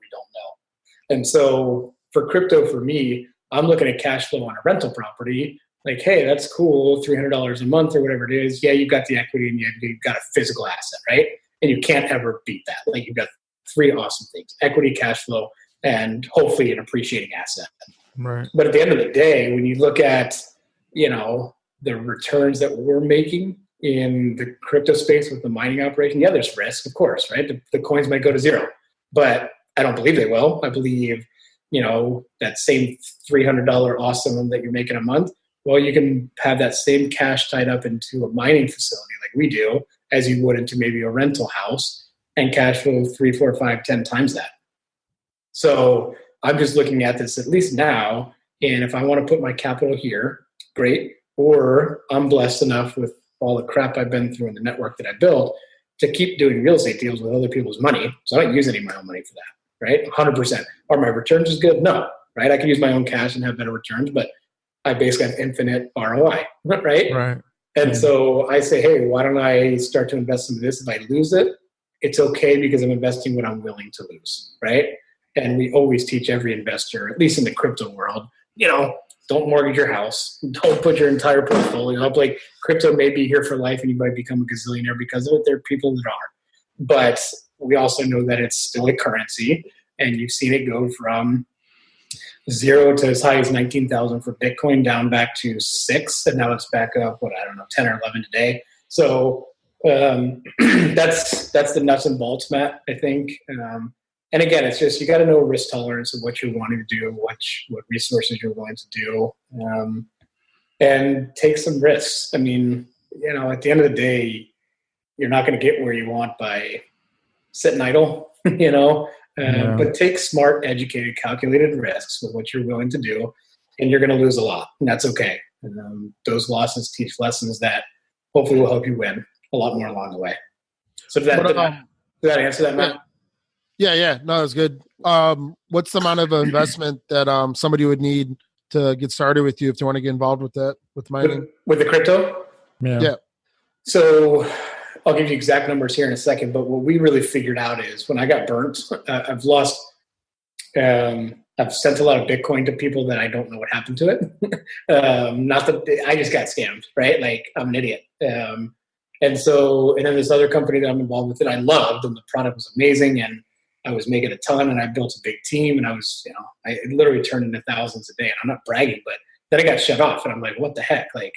And so for crypto, for me, I'm looking at cash flow on a rental property. Like, hey, that's cool, $300 a month or whatever it is. Yeah, you've got the equity and you've got a physical asset, right? And you can't ever beat that. Like, you've got three awesome things: equity, cash flow, and hopefully an appreciating asset. Right. But at the end of the day, when you look at, the returns that we're making in the crypto space with the mining operation, yeah, there's risk, of course, right? The coins might go to zero, but I don't believe they will. I believe, that same $300 awesome that you're making a month, well, you can have that same cash tied up into a mining facility like we do, as you would into maybe a rental house, and cash flow 3, 4, 5, 10 times that. So I'm just looking at this at least now, and if I want to put my capital here, great. Or I'm blessed enough with all the crap I've been through in the network that I built to keep doing real estate deals with other people's money. So I don't use any of my own money for that, right? 100%. Are my returns as good? No, right? I can use my own cash and have better returns, but I basically have infinite ROI, right? Right. And so I say, hey, why don't I start to invest in this? If I lose it, it's okay, because I'm investing what I'm willing to lose, right? And we always teach every investor, at least in the crypto world, don't mortgage your house. Don't put your entire portfolio up. Like, crypto may be here for life and you might become a gazillionaire because of it. There are people that are. But we also know that it's still a currency, and you've seen it go from 0 to as high as 19,000 for Bitcoin, down back to 6, and now it's back up, 10 or 11 today. So that's the nuts and bolts, Matt, I think. And again, it's just, you got to know risk tolerance of what you're wanting to do, what resources you're willing to do, and take some risks. I mean, at the end of the day, you're not going to get where you want by sitting idle, but take smart, educated, calculated risks with what you're willing to do, and you're going to lose a lot, and that's okay. Those losses teach lessons that hopefully will help you win a lot more along the way. So did that answer that, Matt? Yeah. No, that's good. What's the amount of investment that somebody would need to get started with you if they want to get involved with that, with mining? With the crypto? Yeah. So I'll give you exact numbers here in a second, but what we really figured out is, when I got burnt, I've sent a lot of Bitcoin to people that I don't know what happened to it. I just got scammed, right? Like, I'm an idiot. And then this other company that I'm involved with that I loved, and the product was amazing, and I was making a ton, and I built a big team, and I was, I literally turned into thousands a day, and I'm not bragging, but then I got shut off, and I'm like, what the heck? Like,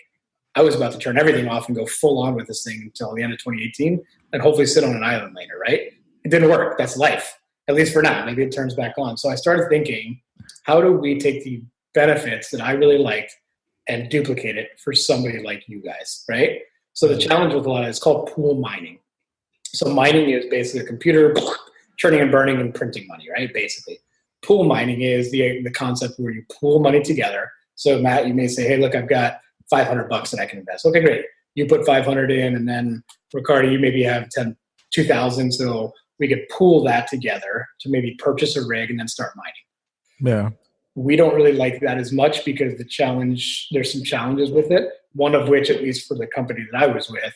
I was about to turn everything off and go full on with this thing until the end of 2018 and hopefully sit on an island later, right? It didn't work. That's life, at least for now. Maybe it turns back on. So I started thinking, how do we take the benefits that I really liked and duplicate it for somebody like you guys, right? So the challenge with a lot of it is called pool mining. So mining is basically a computer churning and burning and printing money, right? Basically. Pool mining is the concept where you pool money together. So Matt, you may say, hey, look, I've got $500 that I can invest. Okay, great. You put 500 in, and then Ricardo, you maybe have 2,000. So we could pool that together to maybe purchase a rig and then start mining. Yeah. We don't really like that as much because there's some challenges with it. One of which, at least for the company that I was with,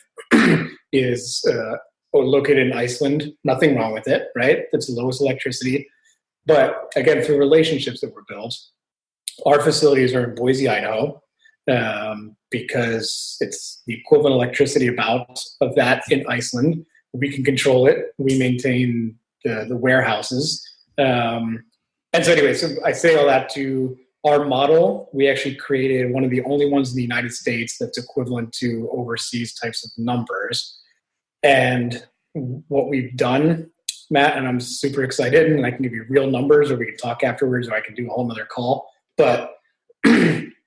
is located in Iceland. Nothing wrong with it, right? It's the lowest electricity. But again, through relationships that were built, our facilities are in Boise, Idaho, because it's the equivalent electricity of that in Iceland. We can control it. We maintain the warehouses. And so anyway, so I say all that to our model. We actually created one of the only ones in the United States that's equivalent to overseas types of numbers. And what we've done, Matt, and I'm super excited, and I can give you real numbers, or we can talk afterwards, or I can do a whole nother call. But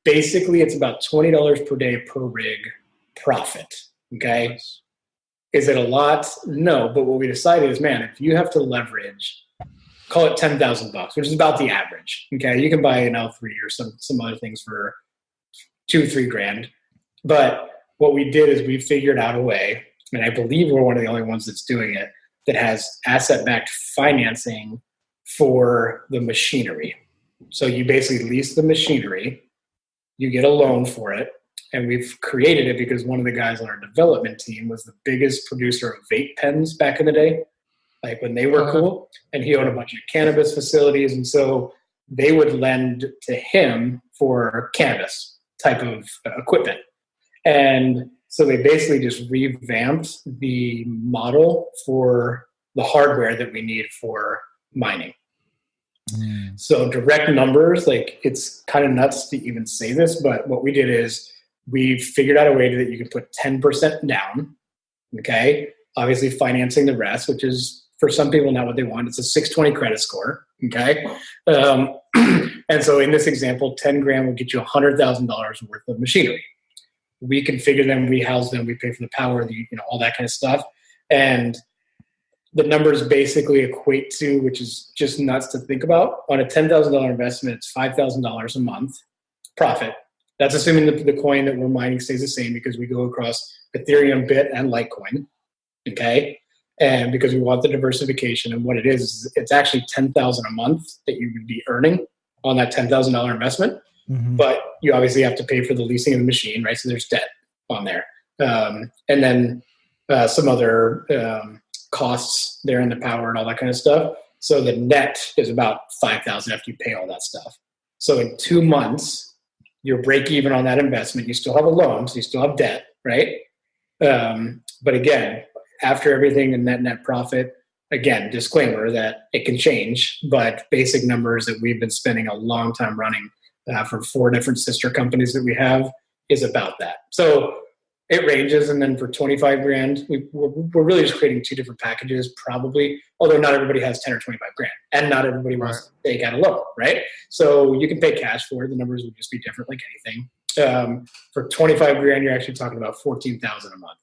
basically, it's about $20 per day per rig profit. Okay. Nice. Is it a lot? No. But what we decided is, man, if you have to leverage, call it $10,000, which is about the average. Okay. You can buy an L3 or some other things for $2,000-3,000. But what we did is we figured out a way, and I believe we're one of the only ones that's doing it, that has asset-backed financing for the machinery. So you basically lease the machinery, you get a loan for it, and we've created it because one of the guys on our development team was the biggest producer of vape pens back in the day, like when they were cool, and he owned a bunch of cannabis facilities, and so they would lend to him for cannabis type of equipment. And so they basically just revamped the model for the hardware that we need for mining. So direct numbers, like it's kind of nuts to even say this, but what we did is we figured out a way that you can put 10% down, okay? Obviously financing the rest, which is for some people not what they want. It's a 620 credit score, okay? And so in this example, 10 grand will get you $100,000 worth of machinery. We configure them, we house them, we pay for the power, all that kind of stuff. And the numbers basically equate to, which is just nuts to think about, on a $10,000 investment, it's $5,000 a month profit. That's assuming the coin that we're mining stays the same, because we go across Ethereum, Bit, and Litecoin, okay? And because we want the diversification, and what it is it's actually $10,000 a month that you would be earning on that $10,000 investment. Mm-hmm. But you obviously have to pay for the leasing of the machine, right? So there's debt on there. And then some other costs there in the power and all that kind of stuff. So the net is about $5,000 after you pay all that stuff. So in 2 months, you're break even on that investment. You still have a loan, so you still have debt, right? But again, after everything, the net profit, again, disclaimer that it can change, but basic numbers that we've been spending a long time running for 4 different sister companies that we have is about that. So it ranges, and then for 25 grand, we're really just creating 2 different packages, probably, although not everybody has 10 or 25 grand, and not everybody wants to take out a loan, right? So you can pay cash for it. The numbers would just be different, like anything. For 25 grand, you're actually talking about 14,000 a month.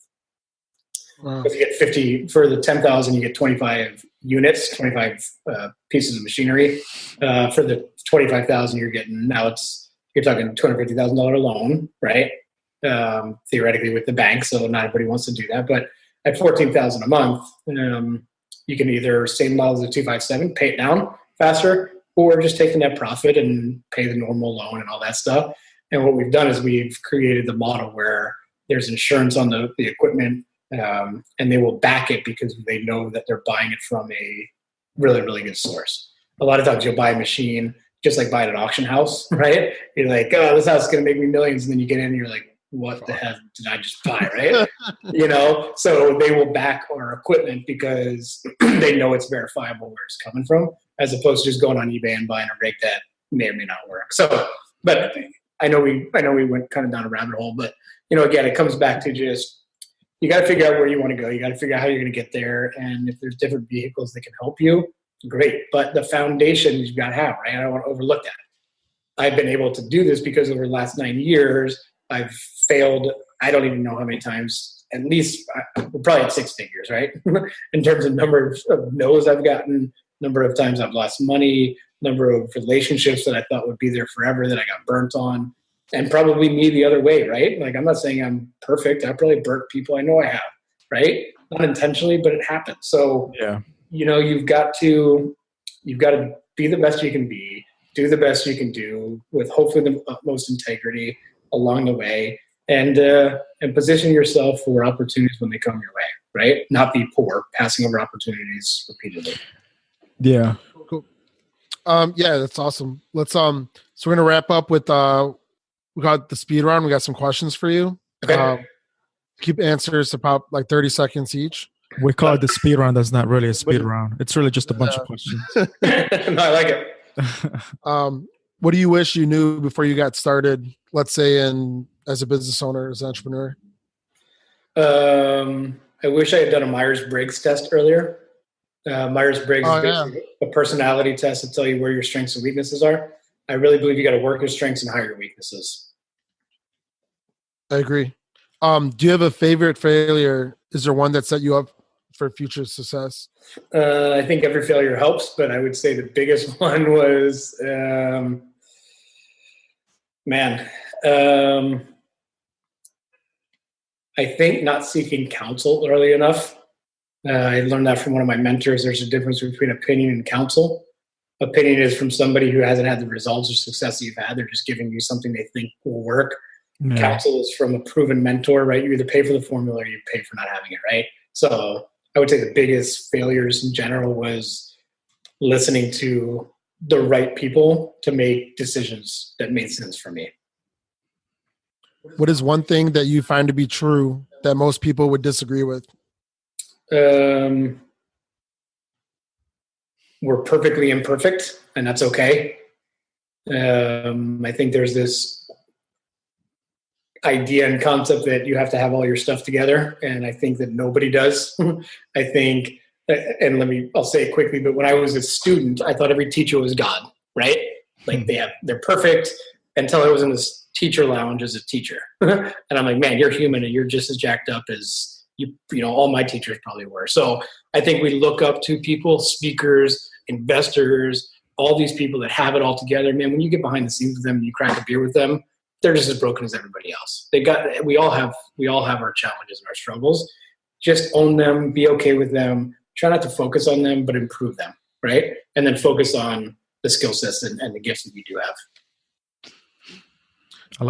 Wow. If you get 50 for the 10,000, you get 25 units, 25 pieces of machinery. For the 25,000, you're talking $250,000 loan, right? Theoretically with the bank, so not everybody wants to do that. But at $14,000 a month, you can either, same model as the 257, pay it down faster, or just take the net profit and pay the normal loan and all that stuff. And what we've done is we've created the model where there's insurance on the equipment, and they will back it because they know that they're buying it from a really, really good source. A lot of times you'll buy a machine just like buy at an auction house, right? You're like, oh, this house is going to make me millions. And then you get in and you're like, what the heck did I just buy, right? So they will back our equipment because they know it's verifiable where it's coming from, as opposed to just going on eBay and buying a rig that may or may not work. So, but I know we went kind of down a rabbit hole, but again, it comes back to just, you got to figure out where you want to go. You got to figure out how you're going to get there. And if there's different vehicles that can help you, great. But the foundation you've got to have, right? I don't want to overlook that. I've been able to do this because over the last 9 years, I've failed, I don't even know how many times, at least we're probably at 6 figures, right? In terms of number of no's I've gotten, number of times I've lost money, number of relationships that I thought would be there forever that I got burnt on, and probably me the other way, right? Like, I'm not saying I'm perfect. I probably burnt people I know I have, right? Not intentionally, but it happens. So, yeah, you've got to be the best you can be, do the best you can do with hopefully the utmost integrity along the way, and position yourself for opportunities when they come your way, right? Not be poor, passing over opportunities repeatedly. Yeah. Cool. Yeah, that's awesome. Let's so we're gonna wrap up with we got the speed round. We got some questions for you. Okay. Keep answers about like 30 seconds each. We call it the speed round. That's not really a speed round. It's really just a bunch of questions. No, I like it. What do you wish you knew before you got started, let's say as a business owner, as an entrepreneur? I wish I had done a Myers-Briggs test earlier. Myers-Briggs is basically a personality test to tell you where your strengths and weaknesses are. I really believe you got to work your strengths and hide your weaknesses. I agree. Do you have a favorite failure? Is there one that set you up for future success? I think every failure helps, but I would say the biggest one was, I think not seeking counsel early enough. I learned that from one of my mentors. There's a difference between opinion and counsel. Opinion is from somebody who hasn't had the results or success that you've had. They're just giving you something they think will work. Yeah. Counsel is from a proven mentor, right? You either pay for the formula or you pay for not having it, right? So I would say the biggest failures in general was listening to the right people to make decisions that made sense for me. What is one thing that you find to be true that most people would disagree with? We're perfectly imperfect, and that's okay. I think there's this idea and concept that you have to have all your stuff together, and I think that nobody does. I think, and I'll say it quickly, but when I was a student, I thought every teacher was God, right? Like they're perfect until I was in this teacher lounge as a teacher. And I'm like, man, you're human and you're just as jacked up as you know, all my teachers probably were. So I think we look up to people, speakers, investors, all these people that have it all together. Man, when you get behind the scenes with them and you crack a beer with them, they're just as broken as everybody else. We all have our challenges and our struggles. Just own them, be okay with them, try not to focus on them, but improve them, right? And then focus on the skill sets and the gifts that you do have.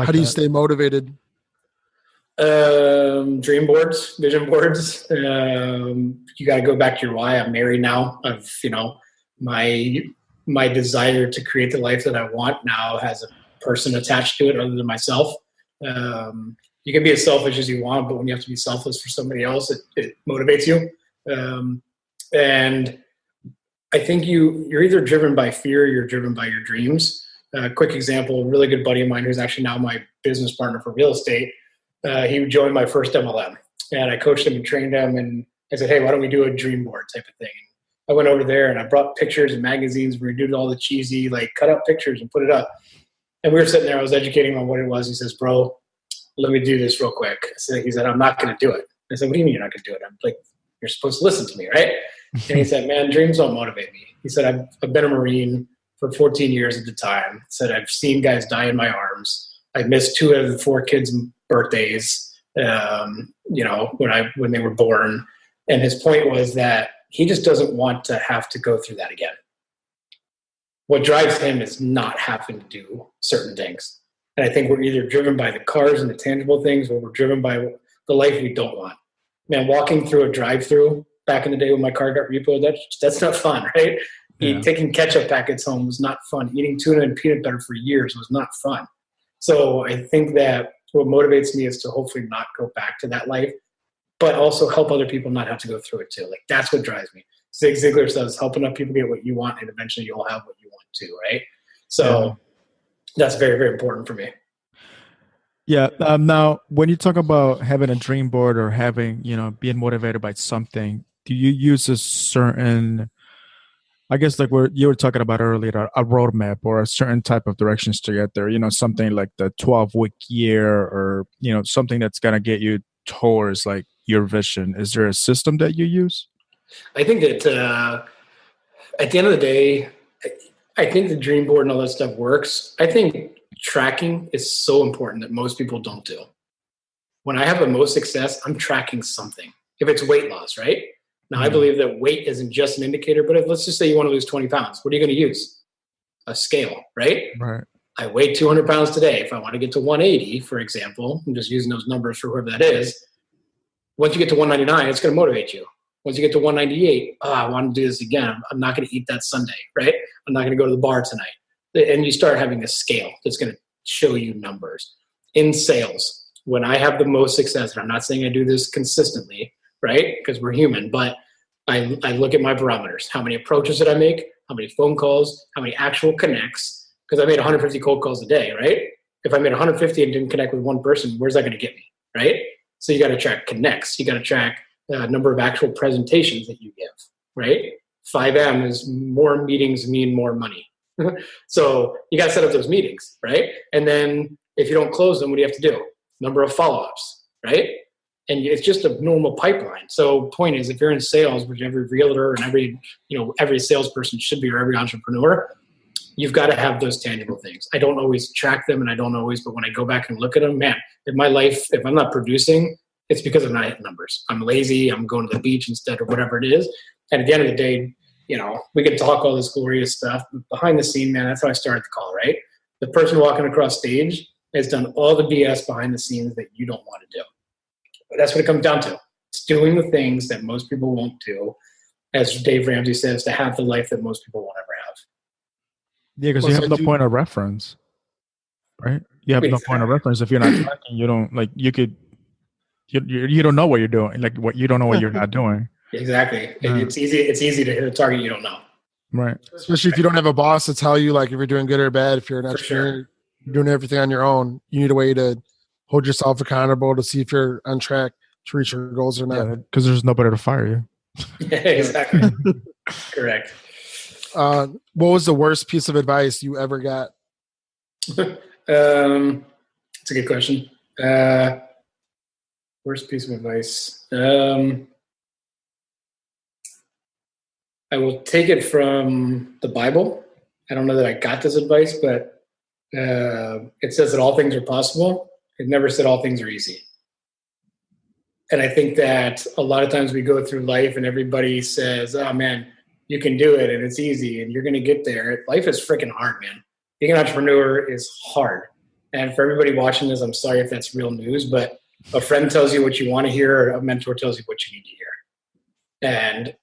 How do you stay motivated? Dream boards, vision boards. You got to go back to your why. I'm married now. My desire to create the life that I want now has a person attached to it other than myself. You can be as selfish as you want, but when you have to be selfless for somebody else, it motivates you. And I think you're either driven by fear or you're driven by your dreams. Quick example, a really good buddy of mine who's actually now my business partner for real estate. He joined my first MLM, and I coached him and trained him. And I said, hey, why don't we do a dream board type of thing? I went over there and I brought pictures and magazines. We did all the cheesy, cut out pictures and put it up. And we were sitting there. I was educating him on what it was. He says, bro, let me do this real quick. He said, I'm not going to do it. I said, what do you mean you're not going to do it? I'm like, you're supposed to listen to me, right? And he said, man, dreams don't motivate me. He said, I've been a Marine for 14 years at the time. He said, I've seen guys die in my arms. I missed 2 out of the 4 kids' birthdays, when they were born. And his point was that he just doesn't want to have to go through that again. What drives him is not having to do certain things. And I think we're either driven by the cars and the tangible things, or we're driven by the life we don't want. Man, walking through a drive-through back in the day when my car got repoed, that's not fun, right? Yeah. Taking ketchup packets home was not fun. Eating tuna and peanut butter for years was not fun. So I think that what motivates me is to hopefully not go back to that life, but also help other people not have to go through it too. That's what drives me. Zig Ziglar says, help enough people get what you want, and eventually you'll have what you want too, right? So that's very, very important for me. Yeah. Now, when you talk about having a dream board or having, being motivated by something, do you use a certain, I guess like you were talking about earlier, a roadmap or a certain type of directions to get there, something like the 12-week year or, something that's going to get you towards like your vision? Is there a system that you use? I think that at the end of the day, I think the dream board and all that stuff works. I think tracking is so important that most people don't do. When I have the most success, I'm tracking something. If it's weight loss, right? Now, I believe that weight isn't just an indicator, but let's just say you want to lose 20 pounds. What are you going to use? A scale, right? Right. I weighed 200 pounds today. If I want to get to 180, for example, I'm just using those numbers for whoever that is. Once you get to 199, it's going to motivate you. Once you get to 198, I want to do this again. I'm not going to eat that Sunday, right? I'm not going to go to the bar tonight. And you start having a scale that's going to show you numbers. In sales, when I have the most success, and I'm not saying I do this consistently, right? Because we're human, but I look at my barometers. How many approaches did I make? How many phone calls? How many actual connects? Because I made 150 cold calls a day, right? If I made 150 and didn't connect with one person, where's that going to get me, right? So you got to track connects. You got to track number of actual presentations that you give, right? 5M is more meetings mean more money. So you got to set up those meetings, right? And then if you don't close them, what do you have to do? Number of follow-ups, right? And it's just a normal pipeline. So point is, if you're in sales, which every realtor and every salesperson should be, or every entrepreneur, you've got to have those tangible things. I don't always track them, and but when I go back and look at them, man, in my life, if I'm not producing, it's because I'm not hitting numbers. I'm lazy. I'm going to the beach instead, or whatever it is. And at the end of the day, we can talk all this glorious stuff, but behind the scene, man, that's how I started the call, right? The person walking across stage has done all the BS behind the scenes that you don't want to do. But that's what it comes down to. It's doing the things that most people won't do, as Dave Ramsey says, to have the life that most people won't ever have. Yeah, because you have no point of reference, right? You have no point of reference. If you're not tracking, you don't you don't know what you're doing. Like you don't know what you're not doing. Exactly. It's easy to hit a target you don't know. Right. Especially if you don't have a boss to tell you, like, if you're doing good or bad. If you're an entrepreneur, you're doing everything on your own. You need a way to hold yourself accountable to see if you're on track to reach your goals or not. Because there's nobody to fire you. Yeah, exactly. Correct. What was the worst piece of advice you ever got? That's a good question. Worst piece of advice. I will take it from the Bible. I don't know that I got this advice, but it says that all things are possible. It never said all things are easy. And I think that a lot of times we go through life and everybody says, oh man, you can do it and it's easy and you're going to get there. Life is freaking hard, man. Being an entrepreneur is hard. And for everybody watching this, I'm sorry if that's real news, but a friend tells you what you want to hear, or a mentor tells you what you need to hear. And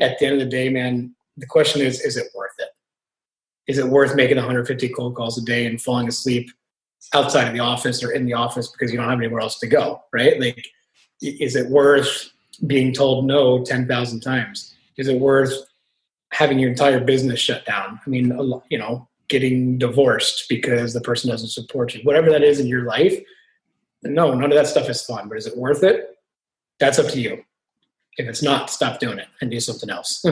at the end of the day, man, the question is it worth it? Is it worth making 150 cold calls a day and falling asleep outside of the office or in the office because you don't have anywhere else to go, right? Like, is it worth being told no 10,000 times? Is it worth having your entire business shut down? I mean, getting divorced because the person doesn't support you, whatever that is in your life. No, none of that stuff is fun, but is it worth it? That's up to you. If it's not, stop doing it and do something else.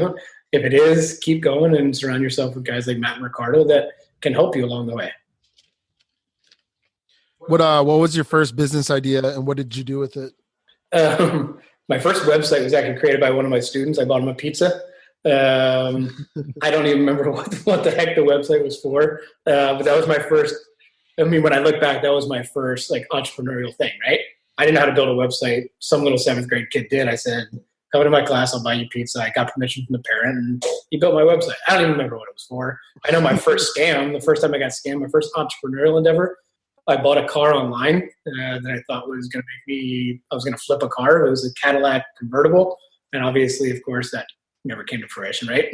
If it is, keep going and surround yourself with guys like Matt and Ricardo that can help you along the way. What was your first business idea and what did you do with it? My first website was actually created by one of my students. I bought him a pizza. I don't even remember what the heck the website was for, but that was my first. I mean, when I look back, that was my first entrepreneurial thing, right? I didn't know how to build a website. Some little 7th grade kid did. I said, come to my class, I'll buy you pizza. I got permission from the parent and he built my website. I don't even remember what it was for. I know my first scam, the first time I got scammed, my first entrepreneurial endeavor, I bought a car online that I thought was going to I was going to flip a car. It was a Cadillac convertible. And obviously, of course, that never came to fruition, right?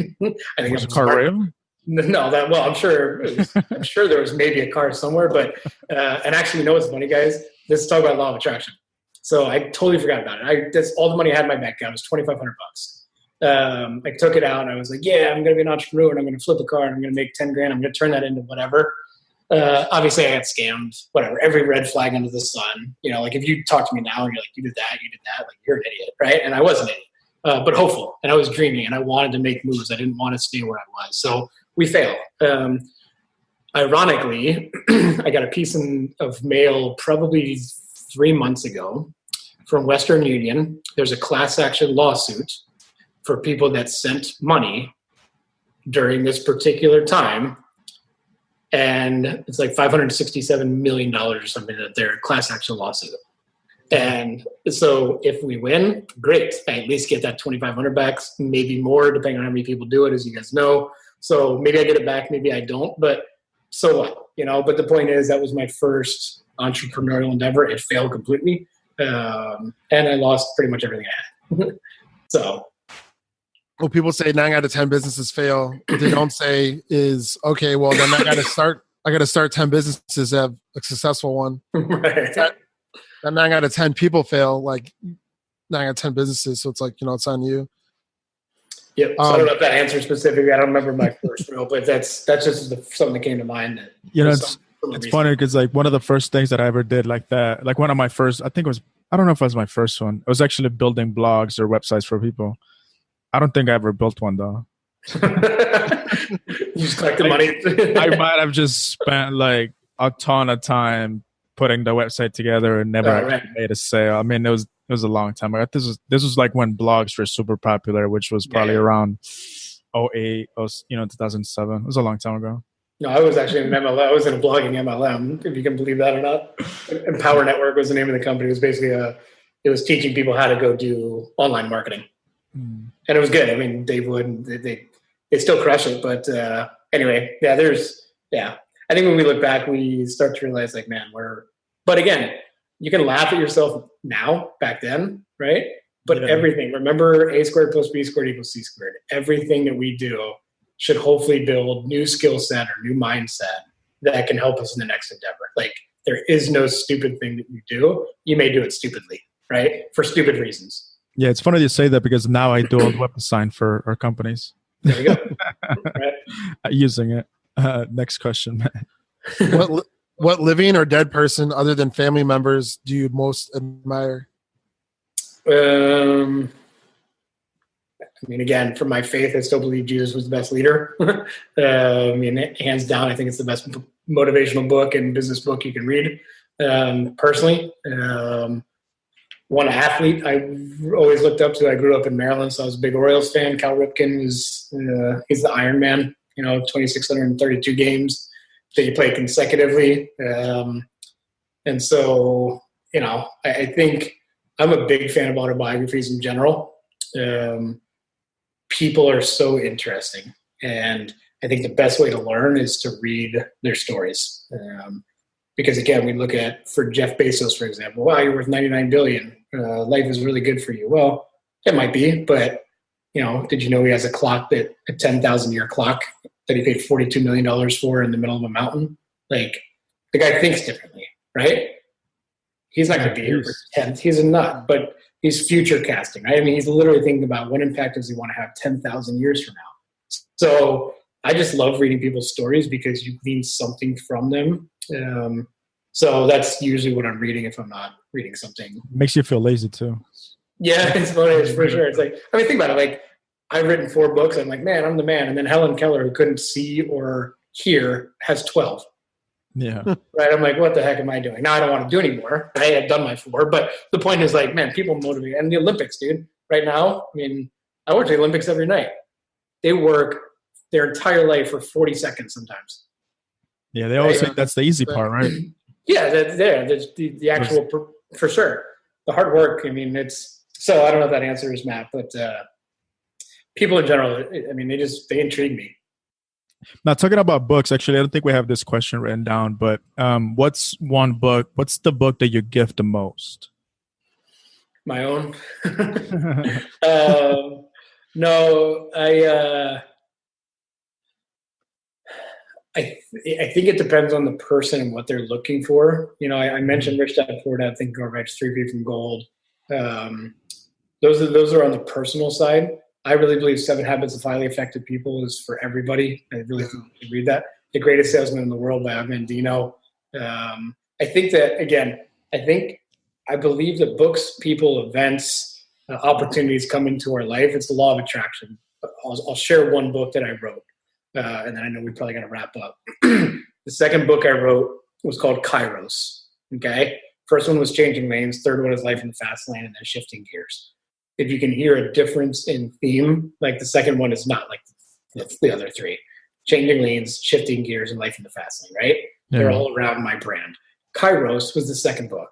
I think was a car real? No, I'm sure there was maybe a car somewhere, but, and actually, what's funny, guys? Let's talk about law of attraction. So I totally forgot about it. That's all the money I had in my bank account. It was $2,500. I took it out and I was like, yeah, I'm going to be an entrepreneur and I'm going to flip a car and I'm going to make 10 grand. I'm going to turn that into whatever. Obviously I got scammed, whatever, every red flag under the sun. If you talk to me now and you're like, you did that, like you're an idiot, right? And I was an idiot, but hopeful. And I was dreaming and I wanted to make moves. I didn't want to stay where I was. So we failed. Ironically, I got a piece of mail probably 3 months ago from Western Union. There's a class action lawsuit for people that sent money during this particular time. And it's like $567 million or something that they're a class action lawsuit. And so if we win, great. I at least get that $2,500 back, maybe more, depending on how many people do it, as you guys know. So maybe I get it back, maybe I don't, but so what? But the point is that was my first entrepreneurial endeavor. It failed completely. And I lost pretty much everything I had. So. Well, people say 9 out of 10 businesses fail. What they don't say is, okay, well, then I got to start 10 businesses to have a successful one. Right. That 9 out of 10 people fail, like 9 out of 10 businesses. So it's like, it's on you. Yep. So I don't know if that answers specifically. I don't remember my first reel, but that's just something that came to mind. It's funny because one of the first things that I ever did like that, like one of my first, I think it was I don't know if it was my first one. It was actually building blogs or websites for people. I don't think I ever built one though. You just collected money. I might have just spent like a ton of time putting the website together and never actually made a sale. I mean, it was a long time ago. This was like when blogs were super popular, which was probably around 08, 2007. It was a long time ago. No, I was actually in an MLM. I was in a blogging MLM, if you can believe that or not. Empower Network was the name of the company. It was basically it was teaching people how to go do online marketing. And it was good. I mean, they still crush it. But anyway, I think when we look back, we start to realize like, man, but again, you can laugh at yourself now, back then, right? But everything, remember A squared plus B squared equals C squared. Everything that we do should hopefully build new skill set or new mindset that can help us in the next endeavor. Like there is no stupid thing that you do. You may do it stupidly, right? For stupid reasons. Yeah, it's funny you say that because now I do all web design for our companies. There you go. Right. Using it. Next question. What living or dead person other than family members do you most admire? I mean, again, for my faith, I still believe Jesus was the best leader. I mean, hands down, I think it's the best motivational book and business book you can read. Personally, one athlete I always looked up to. I grew up in Maryland, so I was a big Orioles fan. Cal Ripken he's the Iron Man. 2,632 games that you play consecutively, and so I think I'm a big fan of autobiographies in general. People are so interesting, and I think the best way to learn is to read their stories. Because again, we look at, for Jeff Bezos, for example, wow, you're worth $99 billion. Life is really good for you. Well, it might be, but did you know he has a clock a 10,000 year clock that he paid $42 million for in the middle of a mountain? Like, the guy thinks differently, right? He's not going to be here for 10. He's a nut, but he's future casting, right? I mean, he's literally thinking about what impact does he want to have 10,000 years from now. So I just love reading people's stories because you glean something from them. So that's usually what I'm reading if I'm not reading something. Makes you feel lazy too. Yeah, it's for sure. It's like, I mean, think about it. Like, I've written 4 books. I'm like, man, I'm the man. And then Helen Keller, who couldn't see or hear, has 12. Yeah. Right. I'm like, what the heck am I doing? Now I don't want to do anymore. Right? I've done my 4. But the point is like, man, people motivate. And the Olympics, dude, right now, I mean, I watch the Olympics every night. They work their entire life for 40 seconds sometimes. Yeah. They always think that's the easy part, right? Yeah. That's the actual, for sure. The hard work. I mean, so I don't know if that answers Matt, but people in general, I mean, they intrigue me. Now, talking about books, actually, I don't think we have this question written down, but what's the book that you gift the most? My own? No, I think it depends on the person and what they're looking for. I mentioned Rich Dad Poor Dad, Think and Grow Rich, 3 Feet from Gold. Those are on the personal side. I really believe 7 Habits of Highly Effective People is for everybody. I really think you should read that. The Greatest Salesman in the World by Og Mandino. I think that, again, I believe that books, people, events, opportunities come into our life. It's the law of attraction. I'll share one book that I wrote, and then I know we probably got to wrap up. The second book I wrote was called Kairos. Okay? First one was Changing Lanes. Third one is Life in the Fast Lane, and then Shifting Gears. If you can hear a difference in theme, like the second one is not like the other 3. Changing Lanes, Shifting Gears, and Life in the Fast Lane, right? Yeah. They're all around my brand. Kairos was the second book.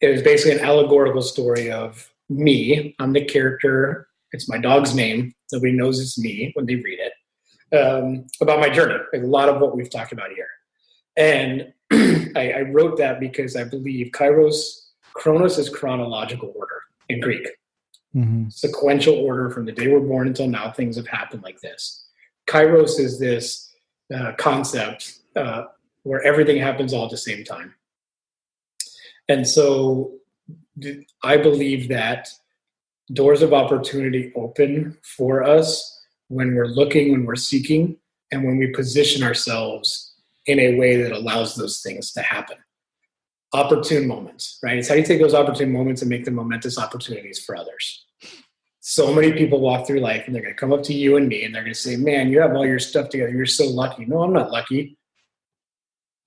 It was basically an allegorical story of me. I'm the character. It's my dog's name. Nobody knows it's me when they read it. About my journey, like a lot of what we've talked about here. And I wrote that because I believe Chronos is chronological order in Greek. Mm-hmm. Sequential order from the day we're born until now, things have happened like this. Kairos is this concept where everything happens all at the same time. And so I believe that doors of opportunity open for us when we're looking, when we're seeking, and when we position ourselves in a way that allows those things to happen. opportune moments, right? It's how do you take those opportune moments and make them momentous opportunities for others. So many people walk through life and they're going to come up to you and me and they're going to say, man, you have all your stuff together. You're so lucky. No, I'm not lucky.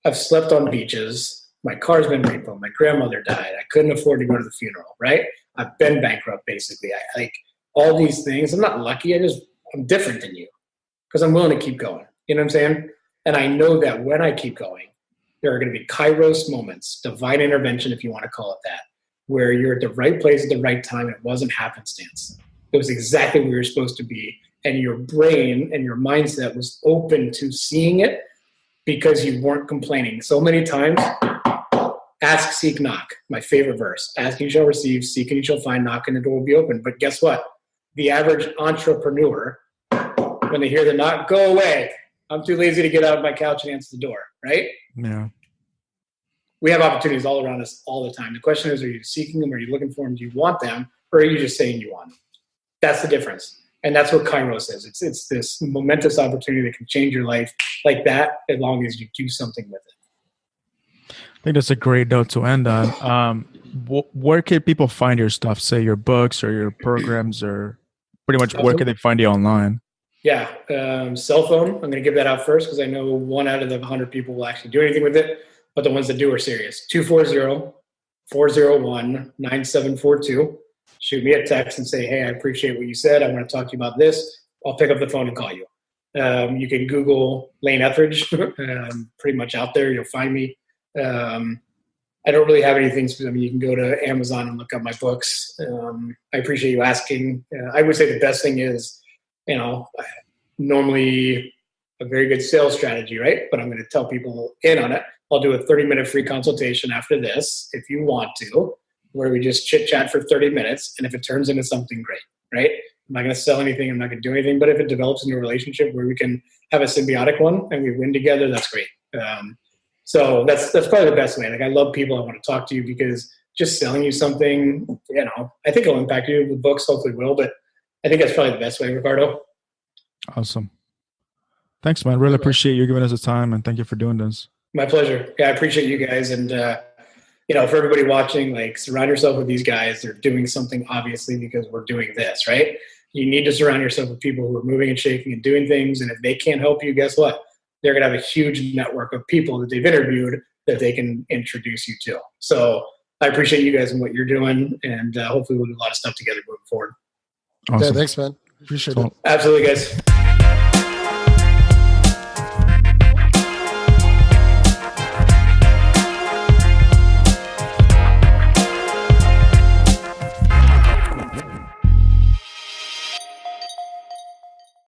I've slept on beaches. My car's been repoed. My grandmother died. I couldn't afford to go to the funeral, right? I've been bankrupt, basically. I like all these things. I'm not lucky. I'm different than you because I'm willing to keep going. You know what I'm saying? And I know that when I keep going, there are going to be kairos moments, divine intervention, if you want to call it that, where you're at the right place at the right time. It wasn't happenstance. It was exactly where you're supposed to be. And your brain and your mindset was open to seeing it because you weren't complaining. So many times, ask, seek, knock. My favorite verse. Ask, you shall receive. Seek, and you shall find. Knock, and the door will be open. But guess what? The average entrepreneur, when they hear the knock, go away. I'm too lazy to get out of my couch and answer the door, right? Yeah. We have opportunities all around us all the time. The question is, are you seeking them? Are you looking for them? Do you want them? Or are you just saying you want them? That's the difference. And that's what kairos is. It's this momentous opportunity that can change your life like that as long as you do something with it. I think that's a great note to end on. Where can people find your stuff? Say your books or your programs, or pretty much where can they find you online? Yeah, cell phone. I'm going to give that out first because I know 1 out of the 100 people will actually do anything with it, but the ones that do are serious. 240-401-9742. Shoot me a text and say, hey, I appreciate what you said. I want to talk to you about this. I'll pick up the phone and call you. You can Google Lane Ethridge. Pretty much out there. You'll find me. I don't really have anything. I mean, you can go to Amazon and look up my books. I appreciate you asking. I would say the best thing is, normally a very good sales strategy, right? But I'm going to tell people in on it. I'll do a 30-minute free consultation after this, if you want to, where we just chit chat for 30 minutes. And if it turns into something great, right? I'm not going to sell anything. I'm not going to do anything. But if it develops into a relationship where we can have a symbiotic one and we win together, that's great. So that's probably the best way. Like, I love people. I want to talk to you because just selling you something, I think it'll impact you with books. Hopefully will, but I think that's probably the best way, Ricardo. Awesome. Thanks, man. Really appreciate you giving us the time, and thank you for doing this. My pleasure. Yeah, I appreciate you guys. And, for everybody watching, like, surround yourself with these guys. They're doing something, obviously, because we're doing this, right? You need to surround yourself with people who are moving and shaking and doing things. And if they can't help you, guess what? They're going to have a huge network of people that they've interviewed that they can introduce you to. So I appreciate you guys and what you're doing. And hopefully we'll do a lot of stuff together moving forward. Awesome. Yeah, thanks, man. Appreciate it. Absolutely, guys.